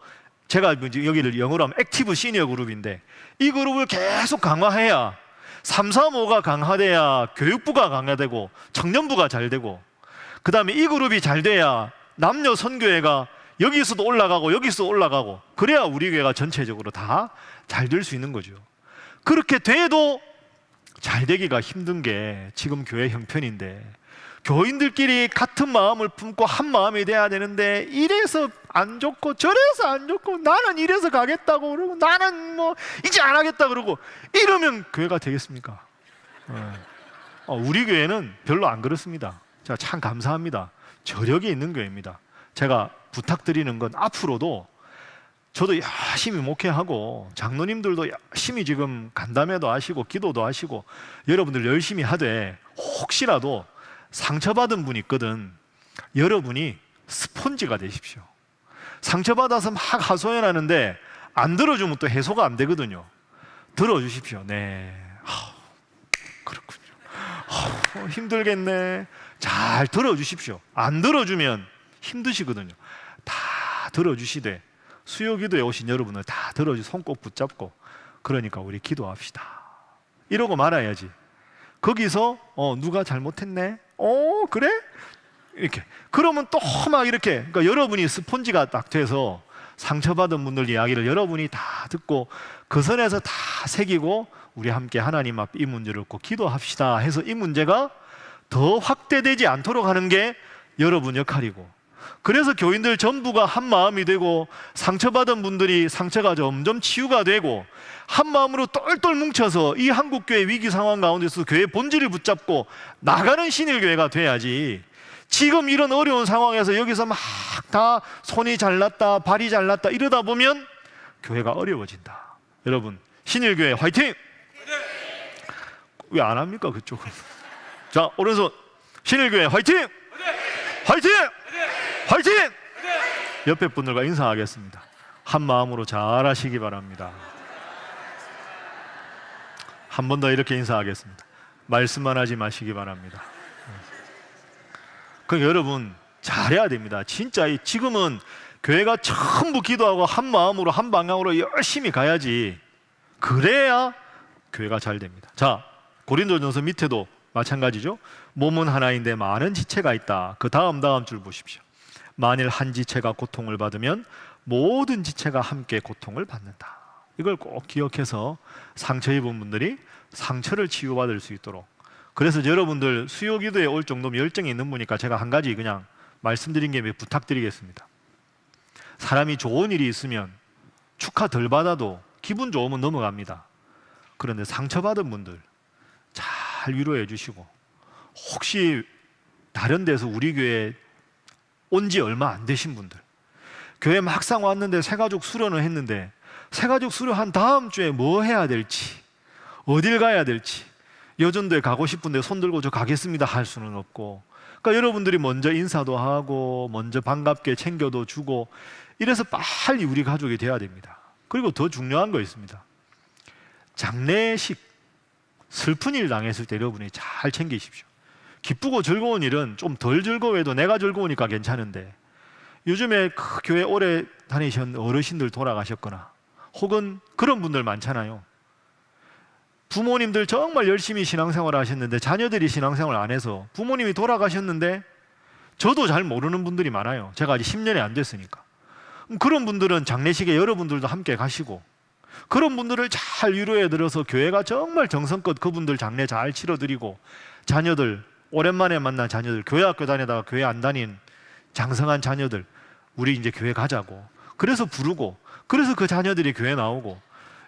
A: 제가 여기를 영어로 하면 액티브 시니어 그룹인데, 이 그룹을 계속 강화해야 335가 강화돼야 교육부가 강화되고 청년부가 잘 되고, 그 다음에 이 그룹이 잘 돼야 남녀 선교회가 여기서도 올라가고 여기서도 올라가고, 그래야 우리 교회가 전체적으로 다 잘 될 수 있는 거죠. 그렇게 돼도 잘 되기가 힘든 게 지금 교회 형편인데, 교인들끼리 같은 마음을 품고 한 마음이 돼야 되는데, 이래서 안 좋고 저래서 안 좋고, 나는 이래서 가겠다고 그러고 나는 뭐 이제 안 하겠다 그러고, 이러면 교회가 되겠습니까? 우리 교회는 별로 안 그렇습니다. 제가 참 감사합니다. 저력이 있는 교회입니다. 제가 부탁드리는 건, 앞으로도 저도 열심히 목회하고 장로님들도 열심히 지금 간담회도 하시고 기도도 하시고 여러분들 열심히 하되, 혹시라도 상처받은 분이 있거든, 여러분이 스폰지가 되십시오. 상처받아서 막 하소연하는데 안 들어주면 또 해소가 안 되거든요. 들어주십시오. 네, 그렇군요. 힘들겠네. 잘 들어주십시오. 안 들어주면 힘드시거든요. 다 들어주시되, 수요기도에 오신 여러분을 다 들어주시, 손 꼭 붙잡고, 그러니까 우리 기도합시다 이러고 말아야지. 거기서 누가 잘못했네? 그래? 이렇게 그러면 또 막 이렇게, 그러니까 여러분이 스폰지가 딱 돼서 상처받은 분들 이야기를 여러분이 다 듣고 그 선에서 다 새기고, 우리 함께 하나님 앞 이 문제를 꼭 기도합시다 해서 이 문제가 더 확대되지 않도록 하는 게 여러분 역할이고, 그래서 교인들 전부가 한 마음이 되고, 상처받은 분들이 상처가 점점 치유가 되고, 한 마음으로 똘똘 뭉쳐서 이 한국교회 위기 상황 가운데서 교회 본질을 붙잡고 나가는 신일교회가 돼야지, 지금 이런 어려운 상황에서 여기서 막 다 손이 잘났다 발이 잘났다 이러다 보면 교회가 어려워진다. 여러분, 신일교회 화이팅! 왜 안 합니까 그쪽은? 자, 오른손. 신일교회 화이팅! 화이팅! 화이팅! 옆에 분들과 인사하겠습니다. 한 마음으로 잘 하시기 바랍니다. 한 번 더 이렇게 인사하겠습니다. 말씀만 하지 마시기 바랍니다. 그러니까 여러분 잘해야 됩니다. 진짜 지금은 교회가 전부 기도하고 한 마음으로 한 방향으로 열심히 가야지, 그래야 교회가 잘 됩니다. 자, 고린도전서 밑에도 마찬가지죠. 몸은 하나인데 많은 지체가 있다. 그 다음 줄 보십시오. 만일 한 지체가 고통을 받으면 모든 지체가 함께 고통을 받는다. 이걸 꼭 기억해서 상처 입은 분들이 상처를 치유받을 수 있도록. 그래서 여러분들 수요기도에 올 정도면 열정이 있는 분이니까 제가 한 가지 그냥 말씀드린 김에 부탁드리겠습니다. 사람이 좋은 일이 있으면 축하 덜 받아도 기분 좋으면 넘어갑니다. 그런데 상처받은 분들 잘 위로해 주시고, 혹시 다른 데서 우리 교회에 온 지 얼마 안 되신 분들, 교회 막상 왔는데 새가족 수료는 했는데 새가족 수료한 다음 주에 뭐 해야 될지, 어딜 가야 될지, 여전도에 가고 싶은데 손 들고 저 가겠습니다 할 수는 없고, 그러니까 여러분들이 먼저 인사도 하고 먼저 반갑게 챙겨도 주고, 이래서 빨리 우리 가족이 돼야 됩니다. 그리고 더 중요한 거 있습니다. 장례식, 슬픈 일 당했을 때 여러분이 잘 챙기십시오. 기쁘고 즐거운 일은 좀 덜 즐거워해도 내가 즐거우니까 괜찮은데, 요즘에 그 교회 오래 다니신 어르신들 돌아가셨거나 혹은 그런 분들 많잖아요. 부모님들 정말 열심히 신앙생활을 하셨는데 자녀들이 신앙생활을 안 해서 부모님이 돌아가셨는데 저도 잘 모르는 분들이 많아요. 제가 아직 10년이 안 됐으니까. 그런 분들은 장례식에 여러분들도 함께 가시고, 그런 분들을 잘 위로해 드려서 교회가 정말 정성껏 그분들 장례 잘 치러드리고, 자녀들 오랜만에 만난 자녀들, 교회 학교 다니다가 교회 안 다닌 장성한 자녀들, 우리 이제 교회 가자고 그래서 부르고, 그래서 그 자녀들이 교회 나오고,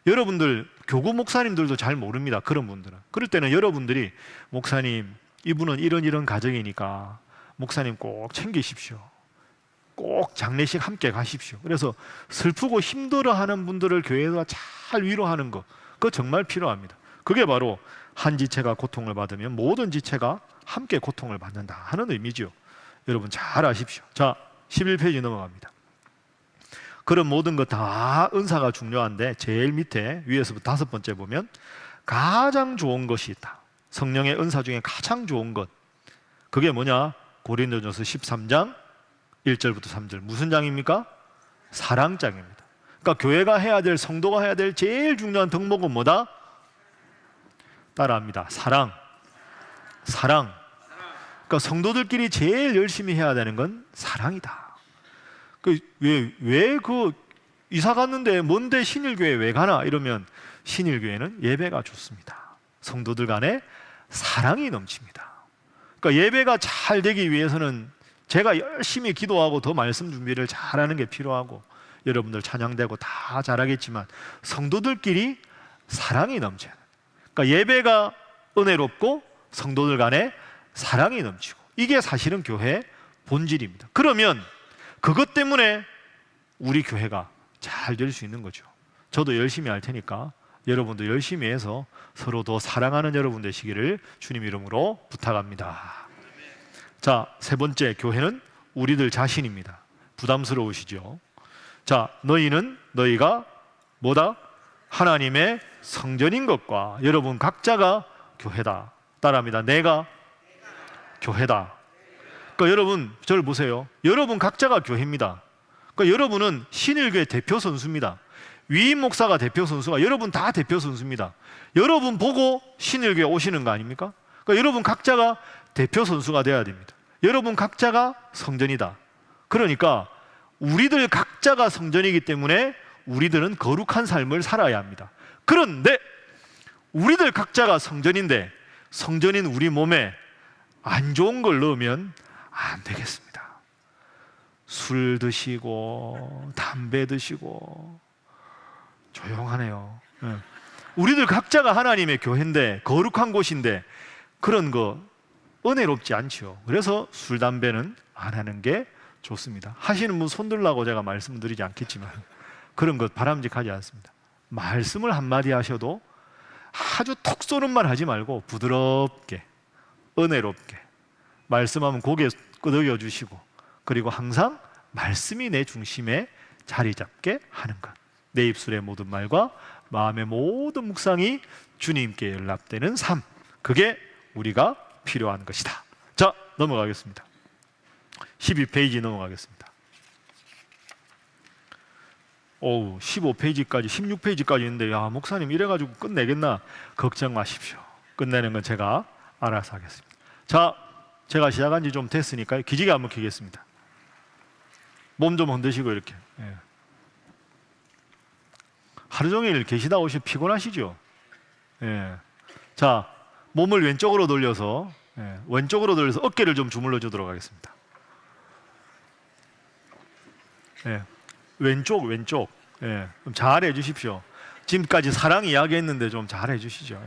A: 여러분들 교구 목사님들도 잘 모릅니다. 그런 분들은. 그럴 때는 여러분들이 목사님, 이분은 이런 가정이니까 목사님 꼭 챙기십시오. 꼭 장례식 함께 가십시오. 그래서 슬프고 힘들어하는 분들을 교회가 잘 위로하는 거, 그거 정말 필요합니다. 그게 바로 한 지체가 고통을 받으면 모든 지체가 함께 고통을 받는다 하는 의미죠. 여러분 잘 아십시오. 자, 11페이지 넘어갑니다. 그런 모든 것 다 은사가 중요한데 제일 밑에 위에서부터 5번째 보면 가장 좋은 것이 있다. 성령의 은사 중에 가장 좋은 것, 그게 뭐냐? 고린도전서 13장 1절부터 3절. 무슨 장입니까? 사랑장입니다. 그러니까 교회가 해야 될, 성도가 해야 될 제일 중요한 덕목은 뭐다? 따라합니다. 사랑. 그러니까 성도들끼리 제일 열심히 해야 되는 건 사랑이다. 왜 이사 갔는데 뭔데 신일교회 왜 가나? 이러면 신일교회는 예배가 좋습니다. 성도들 간에 사랑이 넘칩니다. 그러니까 예배가 잘 되기 위해서는 제가 열심히 기도하고 더 말씀 준비를 잘하는 게 필요하고, 여러분들 찬양되고 다 잘하겠지만 성도들끼리 사랑이 넘쳐요. 그러니까 예배가 은혜롭고 성도들 간에 사랑이 넘치고, 이게 사실은 교회의 본질입니다. 그러면 그것 때문에 우리 교회가 잘 될 수 있는 거죠. 저도 열심히 할 테니까 여러분도 열심히 해서 서로 더 사랑하는 여러분 되시기를 주님 이름으로 부탁합니다. 자, 세 번째, 교회는 우리들 자신입니다. 부담스러우시죠? 자, 너희가 뭐다? 하나님의 성전인 것과 여러분 각자가 교회다. 따라합니다. 내가 교회다. 그러니까 여러분 저를 보세요. 여러분 각자가 교회입니다. 그러니까 여러분은 신일교회 대표 선수입니다. 위임 목사가 대표 선수가, 여러분 다 대표 선수입니다. 여러분 보고 신일교회 오시는 거 아닙니까? 그러니까 여러분 각자가 대표 선수가 돼야 됩니다. 여러분 각자가 성전이다. 그러니까 우리들 각자가 성전이기 때문에 우리들은 거룩한 삶을 살아야 합니다. 그런데 우리들 각자가 성전인데 성전인 우리 몸에 안 좋은 걸 넣으면 안 되겠습니다. 술 드시고 담배 드시고, 조용하네요. 우리들 각자가 하나님의 교회인데, 거룩한 곳인데 그런 거 은혜롭지 않죠. 그래서 술 담배는 안 하는 게 좋습니다. 하시는 분 손들라고 제가 말씀드리지 않겠지만 그런 것 바람직하지 않습니다. 말씀을 한마디 하셔도 아주 톡 쏘는 말 하지 말고 부드럽게 은혜롭게 말씀하면 고개 끄덕여 주시고, 그리고 항상 말씀이 내 중심에 자리 잡게 하는 것. 내 입술의 모든 말과 마음의 모든 묵상이 주님께 연락되는 삶, 그게 우리가 필요한 것이다. 자, 넘어가겠습니다. 12페이지 넘어가겠습니다. 15페이지까지 16페이지까지 있는데, 야, 목사님 이래가지고 끝내겠나? 걱정 마십시오. 끝내는 건 제가 알아서 하겠습니다. 자, 제가 시작한 지 좀 됐으니까 기지개 한번 켜겠습니다. 몸 좀 흔드시고 이렇게. 하루 종일 계시다 오시 피곤하시죠? 자, 몸을 왼쪽으로 돌려서 어깨를 좀 주물러 주도록 하겠습니다. 왼쪽. 좀 잘해 주십시오. 지금까지 사랑 이야기했는데 좀 잘해 주시죠.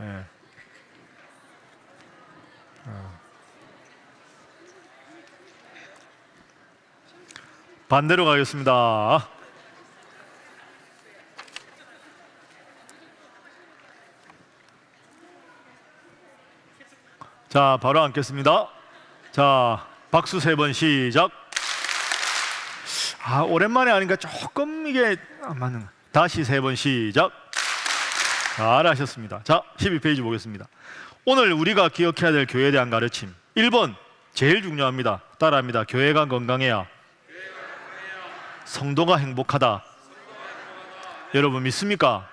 A: 반대로 가겠습니다. 자, 바로 앉겠습니다. 자, 박수 3번 시작. 오랜만에 하니까 조금 이게 안 맞는. 다시 3번 시작. 잘하셨습니다. 자, 12페이지 보겠습니다. 오늘 우리가 기억해야 될 교회에 대한 가르침. 1번, 제일 중요합니다. 따라합니다. 교회가 건강해야 성도가 행복하다. 여러분 믿습니까?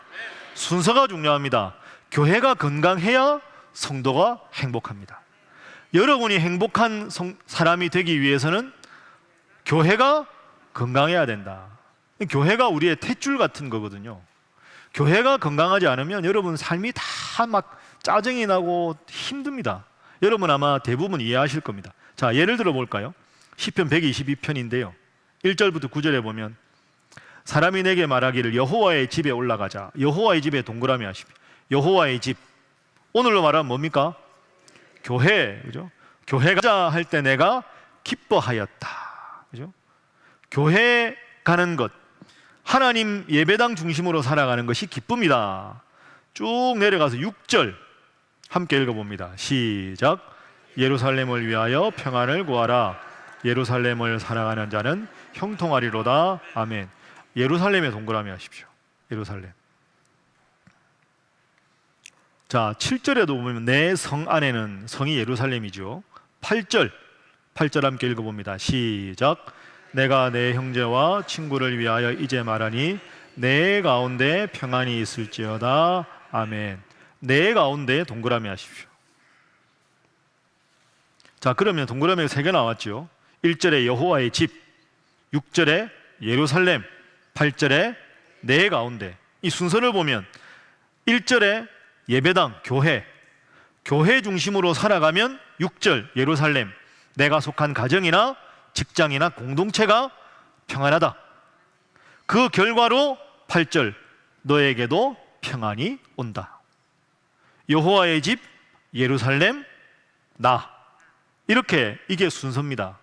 A: 순서가 중요합니다. 교회가 건강해야 성도가 행복합니다. 여러분이 행복한 사람이 되기 위해서는 교회가 건강해야 된다. 교회가 우리의 탯줄 같은 거거든요. 교회가 건강하지 않으면 여러분 삶이 다 막 짜증이 나고 힘듭니다. 여러분 아마 대부분 이해하실 겁니다. 자, 예를 들어 볼까요? 시편 122편인데요. 1절부터 9절에 보면 사람이 내게 말하기를 여호와의 집에 올라가자. 여호와의 집에 동그라미 하십시오. 여호와의 집. 오늘로 말하면 뭡니까? 교회. 그죠? 교회 가자 할 때 내가 기뻐하였다. 그죠? 교회 가는 것, 하나님 예배당 중심으로 살아가는 것이 기쁨이다. 쭉 내려가서 6절 함께 읽어봅니다. 시작. 예루살렘을 위하여 평안을 구하라. 예루살렘을 사랑하는 자는 형통하리로다. 아멘. 예루살렘에 동그라미 하십시오. 예루살렘. 자, 7절에도 보면 내 성 안에는, 성이 예루살렘이죠. 8절 함께 읽어봅니다. 시작. 내가 내 형제와 친구를 위하여 이제 말하니 내 가운데 평안이 있을지어다. 아멘. 내 가운데 동그라미 하십시오. 자, 그러면 동그라미가 3개 나왔죠. 1절에 여호와의 집, 6절에 예루살렘, 8절에 내 가운데. 이 순서를 보면 1절에 예배당, 교회 중심으로 살아가면 6절 예루살렘, 내가 속한 가정이나 직장이나 공동체가 평안하다. 그 결과로 8절 너에게도 평안이 온다. 여호와의 집, 예루살렘, 나. 이렇게 이게 순서입니다.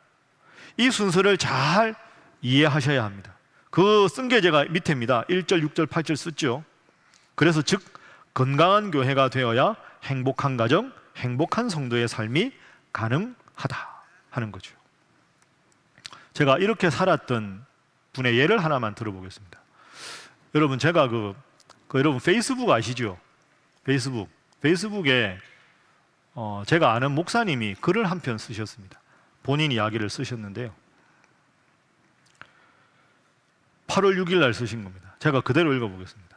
A: 이 순서를 잘 이해하셔야 합니다. 그 쓴 게 제가 밑에입니다. 1절, 6절, 8절 썼죠. 그래서 즉 건강한 교회가 되어야 행복한 가정, 행복한 성도의 삶이 가능하다 하는 거죠. 제가 이렇게 살았던 분의 예를 하나만 들어보겠습니다. 여러분 제가 여러분 페이스북 아시죠? 페이스북에 제가 아는 목사님이 글을 한 편 쓰셨습니다. 본인 이야기를 쓰셨는데요. 8월 6일 날 쓰신 겁니다. 제가 그대로 읽어보겠습니다.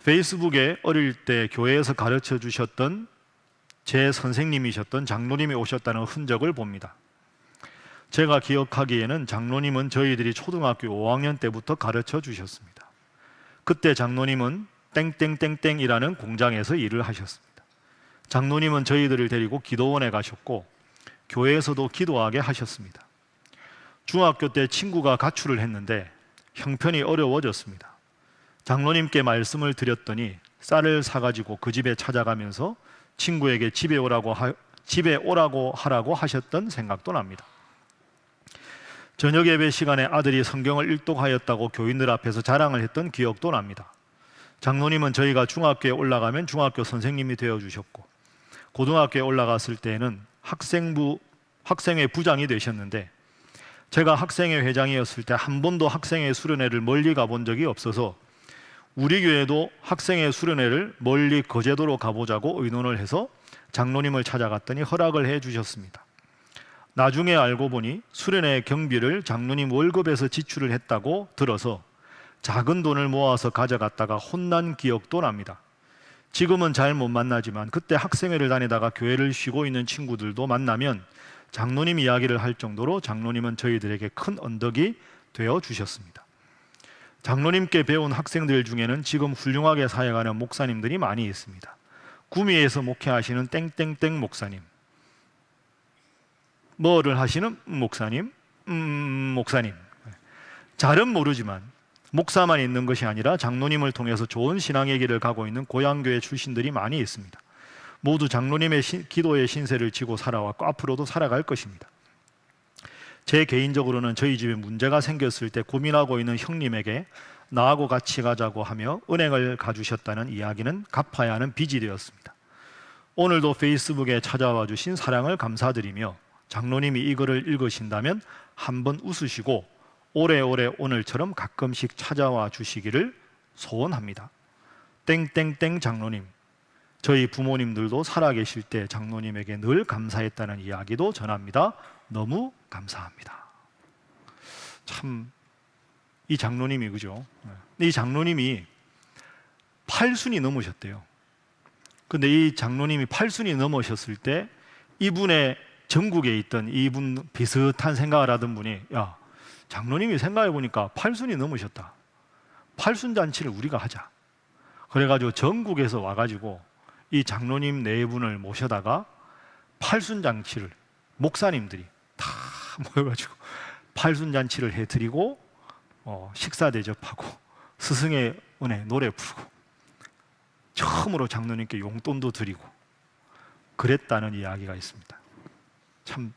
A: 페이스북에 어릴 때 교회에서 가르쳐 주셨던 제 선생님이셨던 장로님이 오셨다는 흔적을 봅니다. 제가 기억하기에는 장로님은 저희들이 초등학교 5학년 때부터 가르쳐 주셨습니다. 그때 장로님은 땡땡땡땡이라는 공장에서 일을 하셨습니다. 장로님은 저희들을 데리고 기도원에 가셨고 교회에서도 기도하게 하셨습니다. 중학교 때 친구가 가출을 했는데 형편이 어려워졌습니다. 장로님께 말씀을 드렸더니 쌀을 사가지고 그 집에 찾아가면서 친구에게 집에 오라고 하라고 하셨던 생각도 납니다. 저녁 예배 시간에 아들이 성경을 일독하였다고 교인들 앞에서 자랑을 했던 기억도 납니다. 장로님은 저희가 중학교에 올라가면 중학교 선생님이 되어주셨고 고등학교에 올라갔을 때에는 학생회 부장이 되셨는데 제가 학생회 회장이었을 때 한 번도 학생회 수련회를 멀리 가본 적이 없어서 우리 교회도 학생회 수련회를 멀리 거제도로 가보자고 의논을 해서 장로님을 찾아갔더니 허락을 해주셨습니다. 나중에 알고 보니 수련회 경비를 장로님 월급에서 지출을 했다고 들어서 작은 돈을 모아서 가져갔다가 혼난 기억도 납니다. 지금은 잘 못 만나지만 그때 학생회를 다니다가 교회를 쉬고 있는 친구들도 만나면 장로님 이야기를 할 정도로 장로님은 저희들에게 큰 언덕이 되어 주셨습니다. 장로님께 배운 학생들 중에는 지금 훌륭하게 사역하는 목사님들이 많이 있습니다. 구미에서 목회하시는 땡땡땡 목사님, 뭐를 하시는 목사님, 목사님. 잘은 모르지만 목사만 있는 것이 아니라 장로님을 통해서 좋은 신앙의 길을 가고 있는 고향교회 출신들이 많이 있습니다. 모두 장로님의 기도의 신세를 지고 살아왔고 앞으로도 살아갈 것입니다. 제 개인적으로는 저희 집에 문제가 생겼을 때 고민하고 있는 형님에게 나하고 같이 가자고 하며 은행을 가주셨다는 이야기는 갚아야 하는 빚이 되었습니다. 오늘도 페이스북에 찾아와 주신 사랑을 감사드리며 장로님이 이 글을 읽으신다면 한번 웃으시고 오래오래 오늘처럼 가끔씩 찾아와 주시기를 소원합니다. 땡땡땡 장로님, 저희 부모님들도 살아계실 때 장로님에게 늘 감사했다는 이야기도 전합니다. 너무 감사합니다. 참, 이 장로님이 그죠? 이 장로님이 8순이 넘으셨대요. 근데 이 장로님이 8순이 넘으셨을 때 이분의 전국에 있던 이분 비슷한 생각을 하던 분이, 야, 장로님이 생각해 보니까 8순이 넘으셨다. 8순 잔치를 우리가 하자. 그래가지고 전국에서 와가지고 이 장로님 네 분을 모셔다가 8순 잔치를 목사님들이 다 모여가지고 8순 잔치를 해드리고 식사 대접하고 스승의 은혜 노래 부르고 처음으로 장로님께 용돈도 드리고 그랬다는 이야기가 있습니다. 참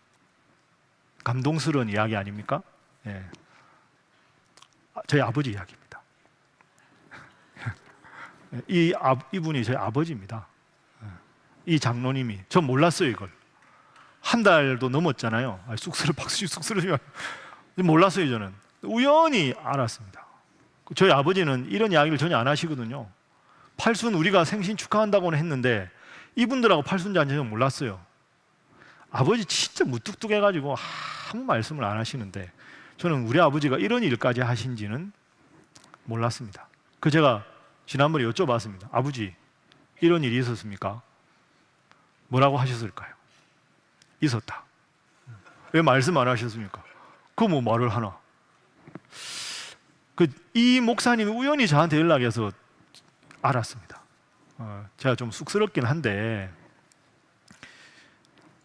A: 감동스러운 이야기 아닙니까? 예. 저희 아버지 이야기입니다. 이분이 저희 아버지입니다. 이 장로님이, 전 몰랐어요 이걸. 한 달도 넘었잖아요. 쑥스러워 몰랐어요. 저는 우연히 알았습니다. 저희 아버지는 이런 이야기를 전혀 안 하시거든요. 8순 우리가 생신 축하한다고는 했는데 이분들하고 8순 잔치는 몰랐어요. 아버지 진짜 무뚝뚝해가지고 아무 말씀을 안 하시는데 저는 우리 아버지가 이런 일까지 하신지는 몰랐습니다. 그 제가 지난번에 여쭤봤습니다. 아버지, 이런 일이 있었습니까? 뭐라고 하셨을까요? 있었다. 왜 말씀 안 하셨습니까? 그 뭐 말을 하나? 이 목사님이 우연히 저한테 연락해서 알았습니다. 제가 좀 쑥스럽긴 한데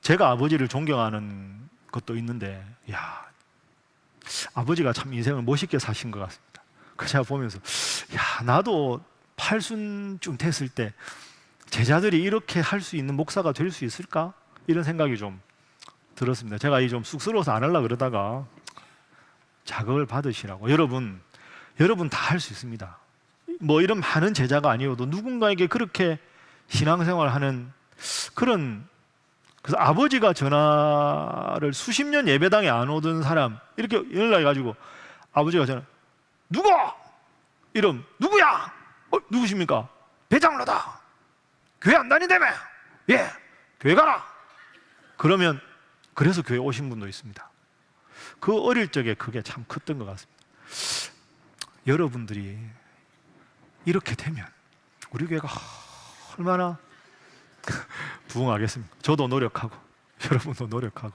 A: 제가 아버지를 존경하는 것도 있는데, 야, 아버지가 참 인생을 멋있게 사신 것 같습니다. 그 제가 보면서, 야, 나도 8순쯤 됐을 때 제자들이 이렇게 할 수 있는 목사가 될 수 있을까? 이런 생각이 좀 들었습니다. 제가 좀 쑥스러워서 안 하려고 그러다가 자극을 받으시라고. 여러분 다 할 수 있습니다. 뭐 이런 많은 제자가 아니어도 누군가에게 그렇게 신앙생활을 하는 그런, 그래서 아버지가 전화를 수십 년 예배당에 안 오던 사람 이렇게 연락해가지고 아버지가 전화, 누구? 이름 누구야? 누구십니까? 배장로다. 교회 안 다닌다며? 예, 교회 가라. 그러면 그래서 교회 오신 분도 있습니다. 그 어릴 적에 그게 참 컸던 것 같습니다. 여러분들이 이렇게 되면 우리 교회가 얼마나 부흥하겠습니까? 저도 노력하고 여러분도 노력하고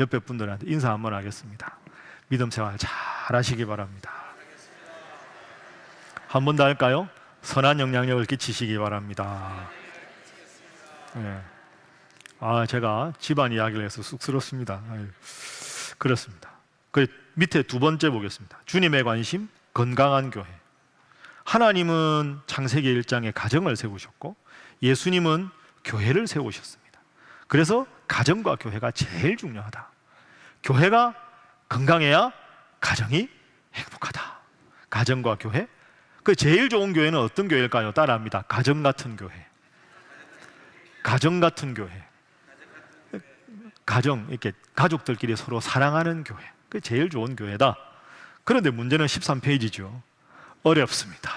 A: 옆에 분들한테 인사 한번 하겠습니다. 믿음 생활 잘 하시기 바랍니다. 한 번 더 할까요? 선한 영향력을 끼치시기 바랍니다. 네. 제가 집안 이야기를 해서 쑥스럽습니다. 그렇습니다. 그 밑에 두 번째 보겠습니다. 주님의 관심, 건강한 교회. 하나님은 창세기 1장에 가정을 세우셨고 예수님은 교회를 세우셨습니다. 그래서 가정과 교회가 제일 중요하다. 교회가 건강해야 가정이 행복하다. 가정과 교회. 그 제일 좋은 교회는 어떤 교회일까요? 따라합니다. 가정 같은 교회. 가정 같은 교회. 가정, 이렇게 가족들끼리 서로 사랑하는 교회. 그게 제일 좋은 교회다. 그런데 문제는 13페이지죠. 어렵습니다.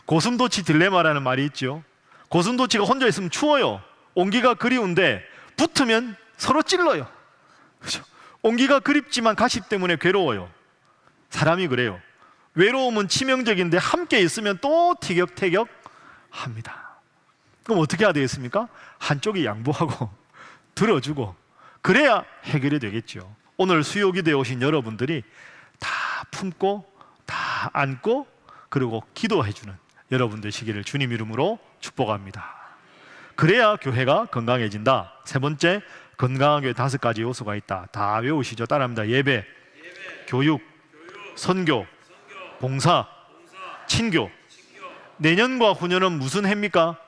A: 고슴도치 딜레마라는 말이 있죠. 고슴도치가 혼자 있으면 추워요. 온기가 그리운데 붙으면 서로 찔러요. 그렇죠? 온기가 그립지만 가십 때문에 괴로워요. 사람이 그래요. 외로움은 치명적인데 함께 있으면 또 티격태격 합니다. 그럼 어떻게 해야 되겠습니까? 한쪽이 양보하고 들어주고 그래야 해결이 되겠죠. 오늘 수요기도에 오신 여러분들이 다 품고 다 안고 그리고 기도해주는 여러분 되시기를 주님 이름으로 축복합니다. 그래야 교회가 건강해진다. 세 번째, 건강한 교회 5가지 요소가 있다. 다 외우시죠. 따라합니다. 예배, 교육, 선교, 봉사, 친교. 내년과 후년은 무슨 해입니까?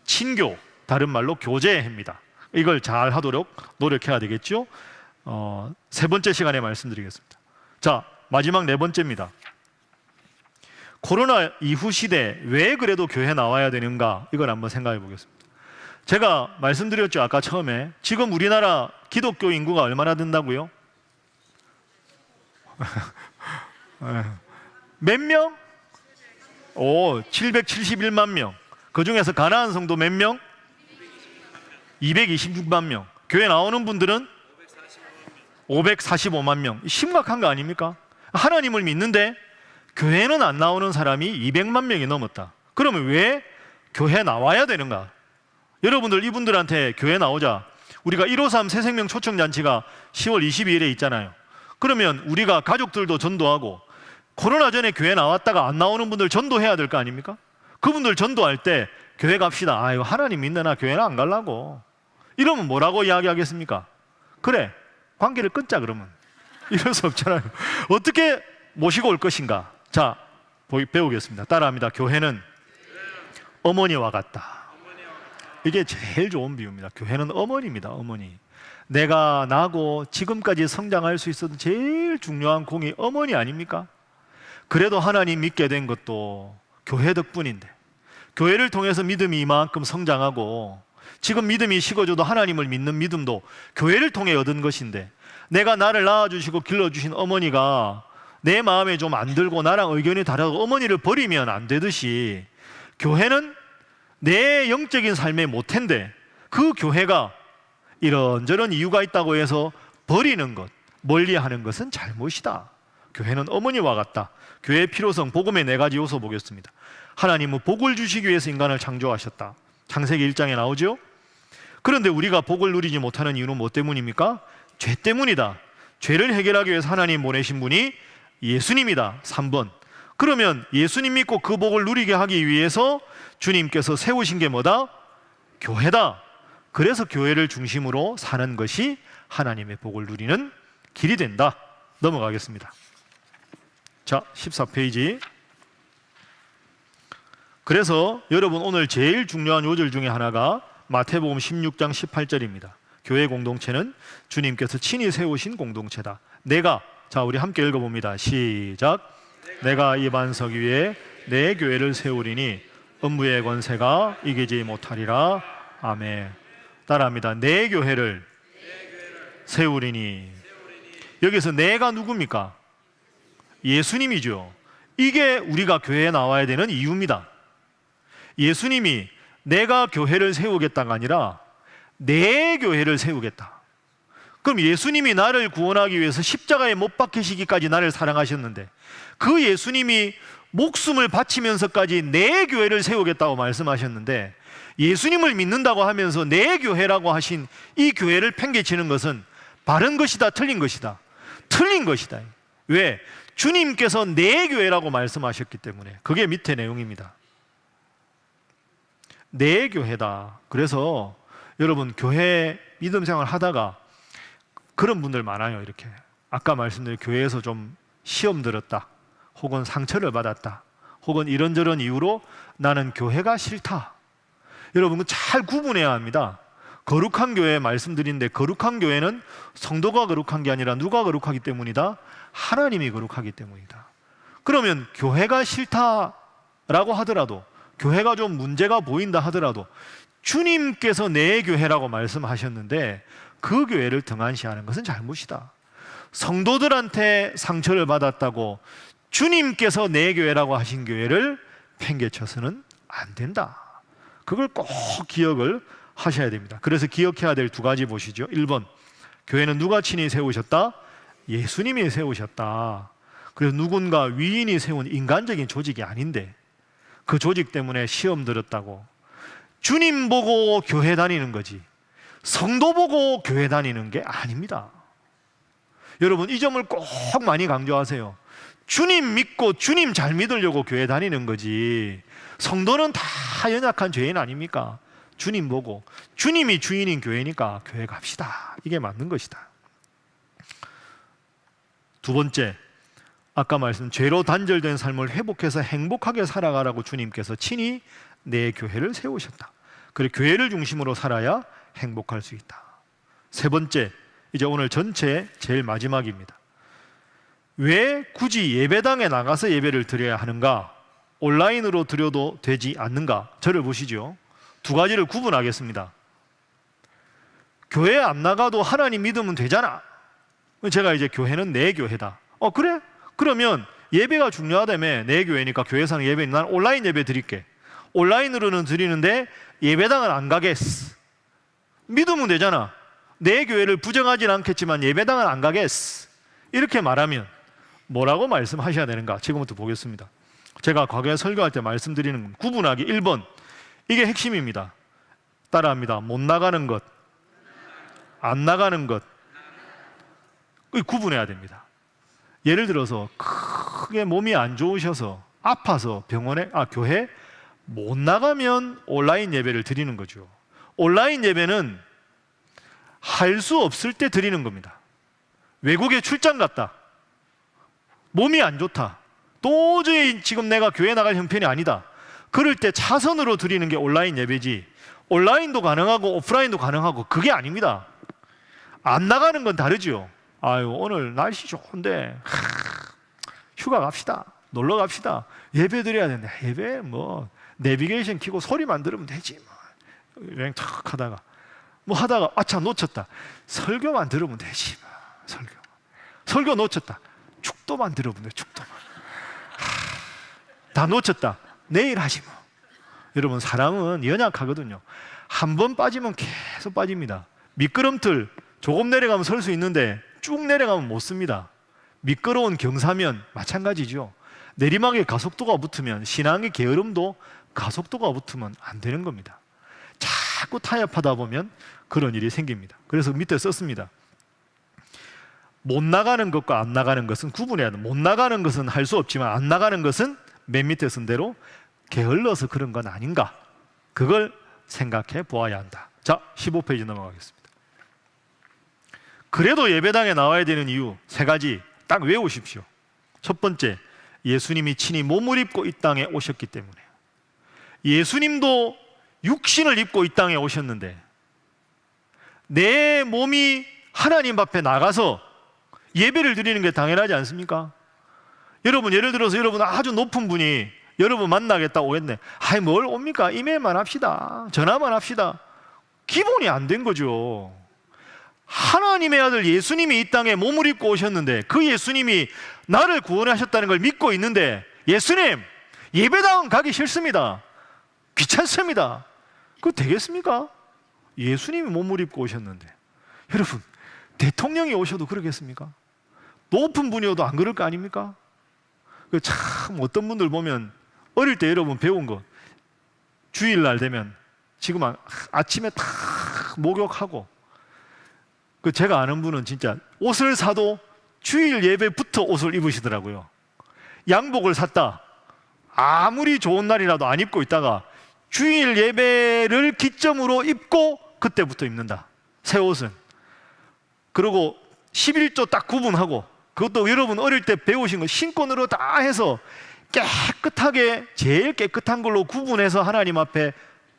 A: 친교, 다른 말로 교제의 해입니다. 이걸 잘 하도록 노력해야 되겠죠. 세 번째 시간에 말씀드리겠습니다. 자, 마지막 네 번째입니다. 코로나 이후 시대 왜 그래도 교회 나와야 되는가? 이걸 한번 생각해 보겠습니다. 제가 말씀드렸죠. 아까 처음에 지금 우리나라 기독교 인구가 얼마나 된다고요? 몇 명? 771만 명. 그 중에서 가나안 성도 몇 명? 226만 명. 교회 나오는 분들은 545만 명. 심각한 거 아닙니까? 하나님을 믿는데 교회는 안 나오는 사람이 200만 명이 넘었다. 그러면 왜 교회 나와야 되는가? 여러분들 이분들한테 교회 나오자, 우리가 153 새생명 초청잔치가 10월 22일에 있잖아요. 그러면 우리가 가족들도 전도하고 코로나 전에 교회 나왔다가 안 나오는 분들 전도해야 될 거 아닙니까? 그분들 전도할 때 교회 갑시다. 아유, 하나님 믿는 나 교회는 안 가려고. 이러면 뭐라고 이야기하겠습니까? 그래, 관계를 끊자 그러면. 이럴 수 없잖아요. 어떻게 모시고 올 것인가? 자, 배우겠습니다. 따라합니다. 교회는 어머니와 같다. 이게 제일 좋은 비유입니다. 교회는 어머니입니다. 어머니. 내가 나고 지금까지 성장할 수 있었던 제일 중요한 공이 어머니 아닙니까? 그래도 하나님 믿게 된 것도 교회 덕분인데, 교회를 통해서 믿음이 이만큼 성장하고 지금 믿음이 식어져도 하나님을 믿는 믿음도 교회를 통해 얻은 것인데, 내가 나를 낳아주시고 길러주신 어머니가 내 마음에 좀 안 들고 나랑 의견이 다르고 어머니를 버리면 안 되듯이, 교회는 내 영적인 삶의 모태인데 그 교회가 이런저런 이유가 있다고 해서 버리는 것, 멀리하는 것은 잘못이다. 교회는 어머니와 같다. 교회의 필요성, 복음의 4가지 요소 보겠습니다. 하나님은 복을 주시기 위해서 인간을 창조하셨다. 창세기 1장에 나오죠. 그런데 우리가 복을 누리지 못하는 이유는 뭐 때문입니까? 죄 때문이다. 죄를 해결하기 위해서 하나님 보내신 분이 예수님이다. 3번. 그러면 예수님 믿고 그 복을 누리게 하기 위해서 주님께서 세우신 게 뭐다? 교회다. 그래서 교회를 중심으로 사는 것이 하나님의 복을 누리는 길이 된다. 넘어가겠습니다. 자, 14페이지. 그래서 여러분, 오늘 제일 중요한 요절 중에 하나가 마태복음 16장 18절입니다. 교회 공동체는 주님께서 친히 세우신 공동체다. 자, 우리 함께 읽어봅니다. 시작. 내가 이 반석 위에 내 교회를 세우리니 음부의 권세가 이기지 못하리라. 아멘. 따라합니다. 내 교회를 세우리니. 여기서 내가 누굽니까? 예수님이죠. 이게 우리가 교회에 나와야 되는 이유입니다. 예수님이 내가 교회를 세우겠다가 아니라 내 교회를 세우겠다. 그럼 예수님이 나를 구원하기 위해서 십자가에 못 박히시기까지 나를 사랑하셨는데, 그 예수님이 목숨을 바치면서까지 내 교회를 세우겠다고 말씀하셨는데, 예수님을 믿는다고 하면서 내 교회라고 하신 이 교회를 팽개치는 것은 바른 것이다, 틀린 것이다? 틀린 것이다. 왜? 주님께서 내 교회라고 말씀하셨기 때문에. 그게 밑에 내용입니다. 내 교회다. 그래서 여러분, 교회 믿음 생활 하다가 그런 분들 많아요. 이렇게 아까 말씀드린 교회에서 좀 시험 들었다, 혹은 상처를 받았다, 혹은 이런저런 이유로 나는 교회가 싫다. 여러분, 잘 구분해야 합니다. 거룩한 교회 말씀드린데, 거룩한 교회는 성도가 거룩한 게 아니라 누가 거룩하기 때문이다? 하나님이 거룩하기 때문이다. 그러면 교회가 싫다라고 하더라도, 교회가 좀 문제가 보인다 하더라도 주님께서 내 교회라고 말씀하셨는데 그 교회를 등한시하는 것은 잘못이다. 성도들한테 상처를 받았다고 주님께서 내 교회라고 하신 교회를 팽개쳐서는 안 된다. 그걸 꼭 기억을 하셔야 됩니다. 그래서 기억해야 될 2가지 보시죠. 1번, 교회는 누가 친히 세우셨다? 예수님이 세우셨다. 그래서 누군가 위인이 세운 인간적인 조직이 아닌데 그 조직 때문에 시험 들었다고. 주님 보고 교회 다니는 거지 성도 보고 교회 다니는 게 아닙니다. 여러분, 이 점을 꼭 많이 강조하세요. 주님 믿고 주님 잘 믿으려고 교회 다니는 거지, 성도는 다 연약한 죄인 아닙니까? 주님 보고, 주님이 주인인 교회니까 교회 갑시다. 이게 맞는 것이다. 2번째, 아까 말씀 죄로 단절된 삶을 회복해서 행복하게 살아가라고 주님께서 친히 내 교회를 세우셨다. 그래, 교회를 중심으로 살아야 행복할 수 있다. 3번째, 이제 오늘 전체 제일 마지막입니다. 왜 굳이 예배당에 나가서 예배를 드려야 하는가? 온라인으로 드려도 되지 않는가? 저를 보시죠. 2가지를 구분하겠습니다. 교회 안 나가도 하나님 믿으면 되잖아. 제가 이제 교회는 내 교회다. 그래? 그러면 예배가 중요하다며. 내 교회니까 교회에서는 예배, 난 온라인 예배 드릴게. 온라인으로는 드리는데 예배당은 안 가겠어. 믿으면 되잖아. 내 교회를 부정하진 않겠지만 예배당은 안 가겠어. 이렇게 말하면 뭐라고 말씀하셔야 되는가? 지금부터 보겠습니다. 제가 과거에 설교할 때 말씀드리는 겁니다. 구분하기 1번, 이게 핵심입니다. 따라합니다. 못 나가는 것, 안 나가는 것, 구분해야 됩니다. 예를 들어서 크게 몸이 안 좋으셔서 아파서 교회 못 나가면 온라인 예배를 드리는 거죠. 온라인 예배는 할 수 없을 때 드리는 겁니다. 외국에 출장 갔다, 몸이 안 좋다, 도저히 지금 내가 교회 나갈 형편이 아니다, 그럴 때 차선으로 드리는 게 온라인 예배지, 온라인도 가능하고 오프라인도 가능하고 그게 아닙니다. 안 나가는 건 다르죠. 아유, 오늘 날씨 좋은데 휴가 갑시다, 놀러 갑시다, 예배 드려야 되는데 예배 뭐 내비게이션 켜고 소리만 들으면 되지 뭐. 여행 탁 하다가 뭐 하다가 아차 놓쳤다, 설교만 들으면 되지 뭐. 설교 놓쳤다, 축도만 들으면 돼. 축도만 다 놓쳤다, 내일 하지 뭐. 여러분, 사람은 연약하거든요. 한 번 빠지면 계속 빠집니다. 미끄럼틀 조금 내려가면 설 수 있는데 쭉 내려가면 못 씁니다. 미끄러운 경사면 마찬가지죠. 내리막에 가속도가 붙으면, 신앙의 게으름도 가속도가 붙으면 안 되는 겁니다. 자꾸 타협하다 보면 그런 일이 생깁니다. 그래서 밑에 썼습니다. 못 나가는 것과 안 나가는 것은 구분해야 돼. 못 나가는 것은 할 수 없지만 안 나가는 것은 맨 밑에 쓴 대로 게을러서 그런 건 아닌가, 그걸 생각해 보아야 한다. 자, 15페이지 넘어가겠습니다. 그래도 예배당에 나와야 되는 이유 3가지 딱 외우십시오. 첫 번째, 예수님이 친히 몸을 입고 이 땅에 오셨기 때문에. 예수님도 육신을 입고 이 땅에 오셨는데 내 몸이 하나님 앞에 나가서 예배를 드리는 게 당연하지 않습니까? 여러분, 예를 들어서 여러분 아주 높은 분이 여러분 만나겠다고 오겠네. 아이, 뭘 옵니까? 이메일만 합시다, 전화만 합시다. 기본이 안 된 거죠. 하나님의 아들 예수님이 이 땅에 몸을 입고 오셨는데 그 예수님이 나를 구원하셨다는 걸 믿고 있는데, 예수님 예배당 가기 싫습니다, 귀찮습니다, 그거 되겠습니까? 예수님이 몸을 입고 오셨는데. 여러분, 대통령이 오셔도 그러겠습니까? 높은 분이어도 안 그럴 거 아닙니까? 참 어떤 분들 보면 어릴 때 여러분 배운 거, 주일날 되면 지금 아침에 다 목욕하고, 제가 아는 분은 진짜 옷을 사도 주일 예배부터 옷을 입으시더라고요. 양복을 샀다, 아무리 좋은 날이라도 안 입고 있다가 주일 예배를 기점으로 입고 그때부터 입는다, 새 옷은. 그리고 11조 딱 구분하고, 그것도 여러분 어릴 때 배우신 거 신권으로 다 해서 깨끗하게, 제일 깨끗한 걸로 구분해서 하나님 앞에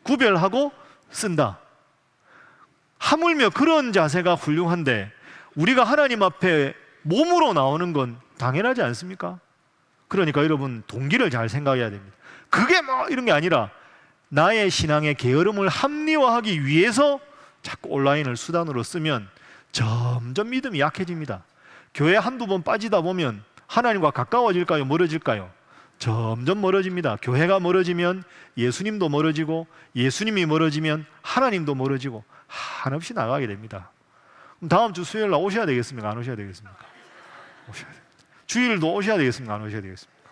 A: 구별하고 쓴다. 하물며 그런 자세가 훌륭한데 우리가 하나님 앞에 몸으로 나오는 건 당연하지 않습니까? 그러니까 여러분, 동기를 잘 생각해야 됩니다. 그게 뭐 이런 게 아니라 나의 신앙의 게으름을 합리화하기 위해서 자꾸 온라인을 수단으로 쓰면 점점 믿음이 약해집니다. 교회 한두 번 빠지다 보면 하나님과 가까워질까요? 멀어질까요? 점점 멀어집니다. 교회가 멀어지면 예수님도 멀어지고, 예수님이 멀어지면 하나님도 멀어지고, 한없이 나가게 됩니다. 그럼 다음 주 수요일 날 오셔야 되겠습니까? 안 오셔야 되겠습니까? 오셔야 됩니다. 주일도 오셔야 되겠습니까? 안 오셔야 되겠습니까?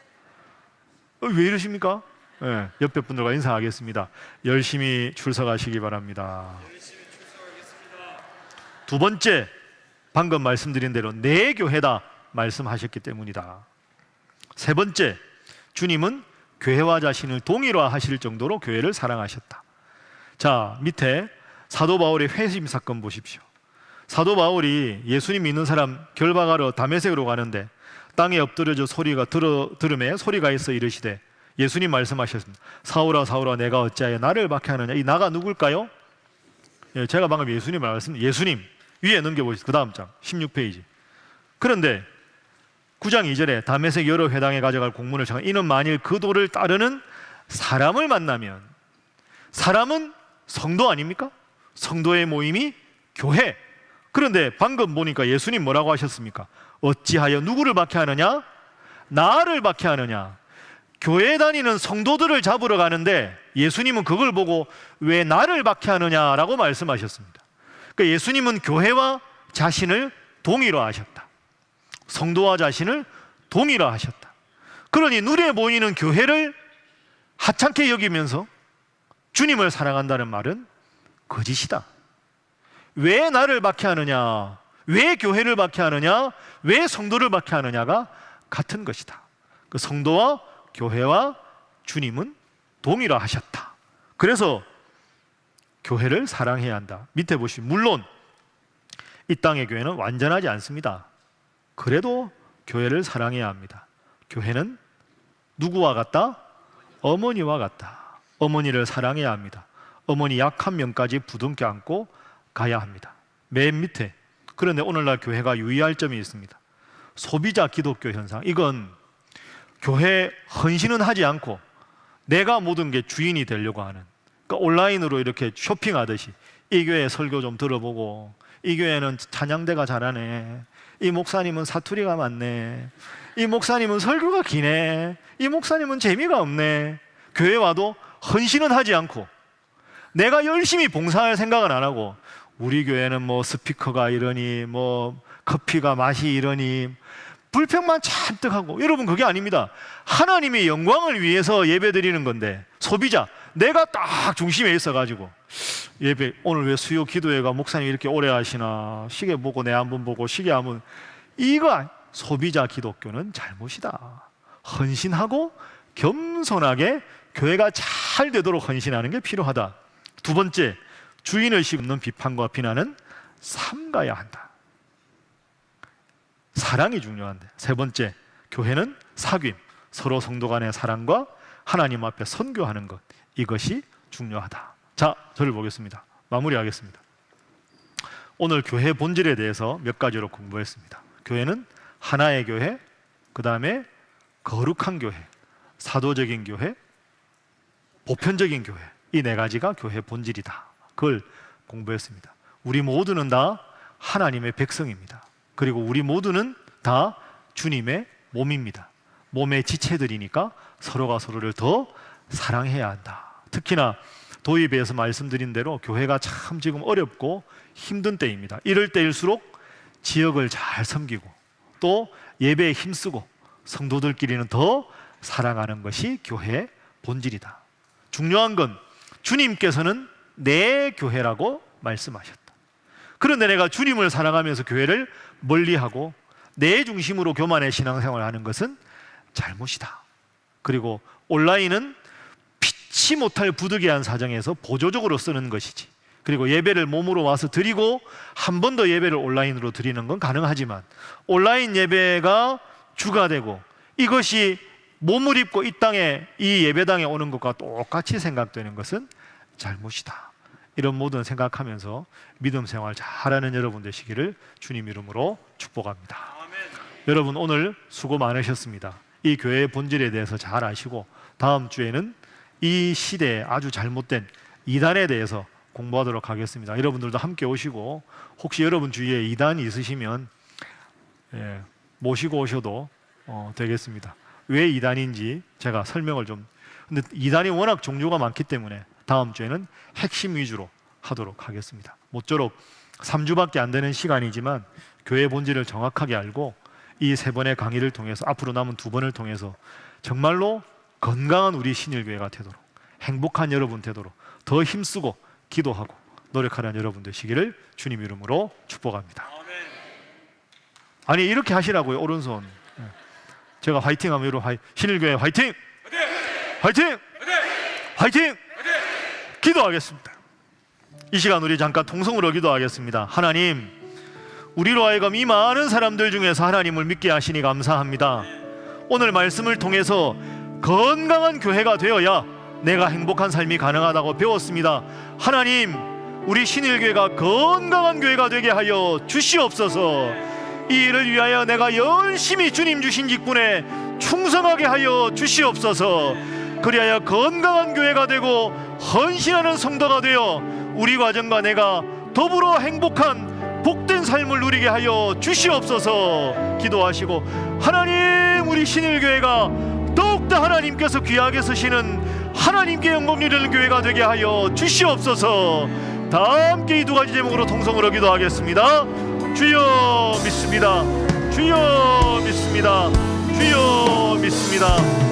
A: 왜 이러십니까? 네, 옆에 분들과 인사하겠습니다. 열심히 출석하시기 바랍니다. 두 번째, 방금 말씀드린 대로 내 교회다 말씀하셨기 때문이다. 세 번째, 주님은 교회와 자신을 동일화하실 정도로 교회를 사랑하셨다. 자, 밑에 사도 바울의 회심 사건 보십시오. 사도 바울이 예수님 믿는 사람 결박하러 다메섹으로 가는데 땅에 엎드려져 소리가 들음에 소리가 있어 이르시되, 예수님 말씀하셨습니다. 사울아 사울아 내가 어찌하여 나를 박해하느냐. 이 나가 누굴까요? 예, 제가 방금 예수님 말씀, 예수님 위에 넘겨보시죠. 그 다음 장 16페이지. 그런데 9장 2절에 다메섹 여러 회당에 가져갈 공문을 청한 이는 만일 그 도를 따르는 사람을 만나면, 사람은 성도 아닙니까? 성도의 모임이 교회. 그런데 방금 보니까 예수님 뭐라고 하셨습니까? 어찌하여 누구를 박해하느냐? 나를 박해하느냐. 교회 다니는 성도들을 잡으러 가는데 예수님은 그걸 보고 왜 나를 박해하느냐라고 말씀하셨습니다. 그러니까 예수님은 교회와 자신을 동일화하셨다. 성도와 자신을 동일화하셨다. 그러니 눈에 보이는 교회를 하찮게 여기면서 주님을 사랑한다는 말은 거짓이다. 왜 나를 박해하느냐, 왜 교회를 박해하느냐, 왜 성도를 박해하느냐가 같은 것이다. 그 성도와 교회와 주님은 동일화하셨다. 그래서 교회를 사랑해야 한다. 밑에 보시면 물론 이 땅의 교회는 완전하지 않습니다. 그래도 교회를 사랑해야 합니다. 교회는 누구와 같다? 어머니와 같다. 어머니를 사랑해야 합니다. 어머니 약한 명까지 부둥켜 안고 가야 합니다. 맨 밑에, 그런데 오늘날 교회가 유의할 점이 있습니다. 소비자 기독교 현상. 이건 교회 헌신은 하지 않고 내가 모든 게 주인이 되려고 하는, 그러니까 온라인으로 이렇게 쇼핑하듯이 이 교회 설교 좀 들어보고, 이 교회는 찬양대가 잘하네, 이 목사님은 사투리가 많네, 이 목사님은 설교가 기네, 이 목사님은 재미가 없네. 교회 와도 헌신은 하지 않고 내가 열심히 봉사할 생각은 안 하고, 우리 교회는 뭐 스피커가 이러니, 뭐 커피가 맛이 이러니, 불평만 잔뜩 하고. 여러분, 그게 아닙니다. 하나님의 영광을 위해서 예배 드리는 건데, 소비자, 내가 딱 중심에 있어가지고 예배, 오늘 왜 수요 기도회가 목사님 이렇게 오래 하시나, 시계 보고 내 한번 보고 시계 하면, 이거 소비자 기독교는 잘못이다. 헌신하고 겸손하게 교회가 잘 되도록 헌신하는 게 필요하다. 두 번째, 주인의식 없는 비판과 비난은 삼가야 한다. 사랑이 중요한데. 세 번째, 교회는 사귐, 서로 성도 간의 사랑과 하나님 앞에 선교하는 것, 이것이 중요하다. 자, 저를 보겠습니다. 마무리하겠습니다. 오늘 교회 본질에 대해서 몇 가지로 공부했습니다. 교회는 하나의 교회, 그 다음에 거룩한 교회, 사도적인 교회, 보편적인 교회, 이 네 가지가 교회 본질이다. 그걸 공부했습니다. 우리 모두는 다 하나님의 백성입니다. 그리고 우리 모두는 다 주님의 몸입니다. 몸의 지체들이니까 서로가 서로를 더 사랑해야 한다. 특히나 도입에서 말씀드린 대로 교회가 참 지금 어렵고 힘든 때입니다. 이럴 때일수록 지역을 잘 섬기고 또 예배에 힘쓰고 성도들끼리는 더 사랑하는 것이 교회의 본질이다. 중요한 건 주님께서는 내 교회라고 말씀하셨다. 그런데 내가 주님을 사랑하면서 교회를 멀리하고 내 중심으로 교만의 신앙생활을 하는 것은 잘못이다. 그리고 온라인은 피치 못할 부득이한 사정에서 보조적으로 쓰는 것이지, 그리고 예배를 몸으로 와서 드리고 한 번 더 예배를 온라인으로 드리는 건 가능하지만, 온라인 예배가 주가 되고 이것이 몸을 입고 이 땅에, 이 예배당에 오는 것과 똑같이 생각되는 것은 잘못이다. 이런 모든 생각하면서 믿음 생활 잘하는 여러분 되시기를 주님 이름으로 축복합니다. 아멘. 여러분, 오늘 수고 많으셨습니다. 이 교회의 본질에 대해서 잘 아시고 다음 주에는 이 시대에 아주 잘못된 이단에 대해서 공부하도록 하겠습니다. 여러분들도 함께 오시고, 혹시 여러분 주위에 이단이 있으시면 모시고 오셔도 되겠습니다. 왜 이단인지 제가 설명을 좀, 근데 이단이 워낙 종류가 많기 때문에 다음 주에는 핵심 위주로 하도록 하겠습니다. 모쪼록 3주밖에 안 되는 시간이지만 교회의 본질을 정확하게 알고 이 3번의 강의를 통해서, 앞으로 남은 2번을 통해서 정말로 건강한 우리 신일교회가 되도록, 행복한 여러분 되도록 더 힘쓰고 기도하고 노력하는 여러분 되시기를 주님 이름으로 축복합니다. 아니, 이렇게 하시라고요. 오른손. 제가 화이팅 하면 이러고, 신일교회 화이팅! 화이팅! 화이팅! 기도하겠습니다. 이 시간 우리 잠깐 통성으로 기도하겠습니다. 하나님, 우리로 하여금 이 많은 사람들 중에서 하나님을 믿게 하시니 감사합니다. 오늘 말씀을 통해서 건강한 교회가 되어야 내가 행복한 삶이 가능하다고 배웠습니다. 하나님, 우리 신일교회가 건강한 교회가 되게 하여 주시옵소서. 이 일을 위하여 내가 열심히 주님 주신 직분에 충성하게 하여 주시옵소서. 그리하여 건강한 교회가 되고 헌신하는 성도가 되어 우리 가정과 내가 더불어 행복한 복된 삶을 누리게 하여 주시옵소서. 기도하시고, 하나님, 우리 신일교회가 더욱더 하나님께서 귀하게 쓰시는 하나님께 영광 누리는 교회가 되게 하여 주시옵소서. 다 함께 이 2가지 제목으로 통성으로 기도하겠습니다. 주여 믿습니다. 주여 믿습니다. 주여 믿습니다.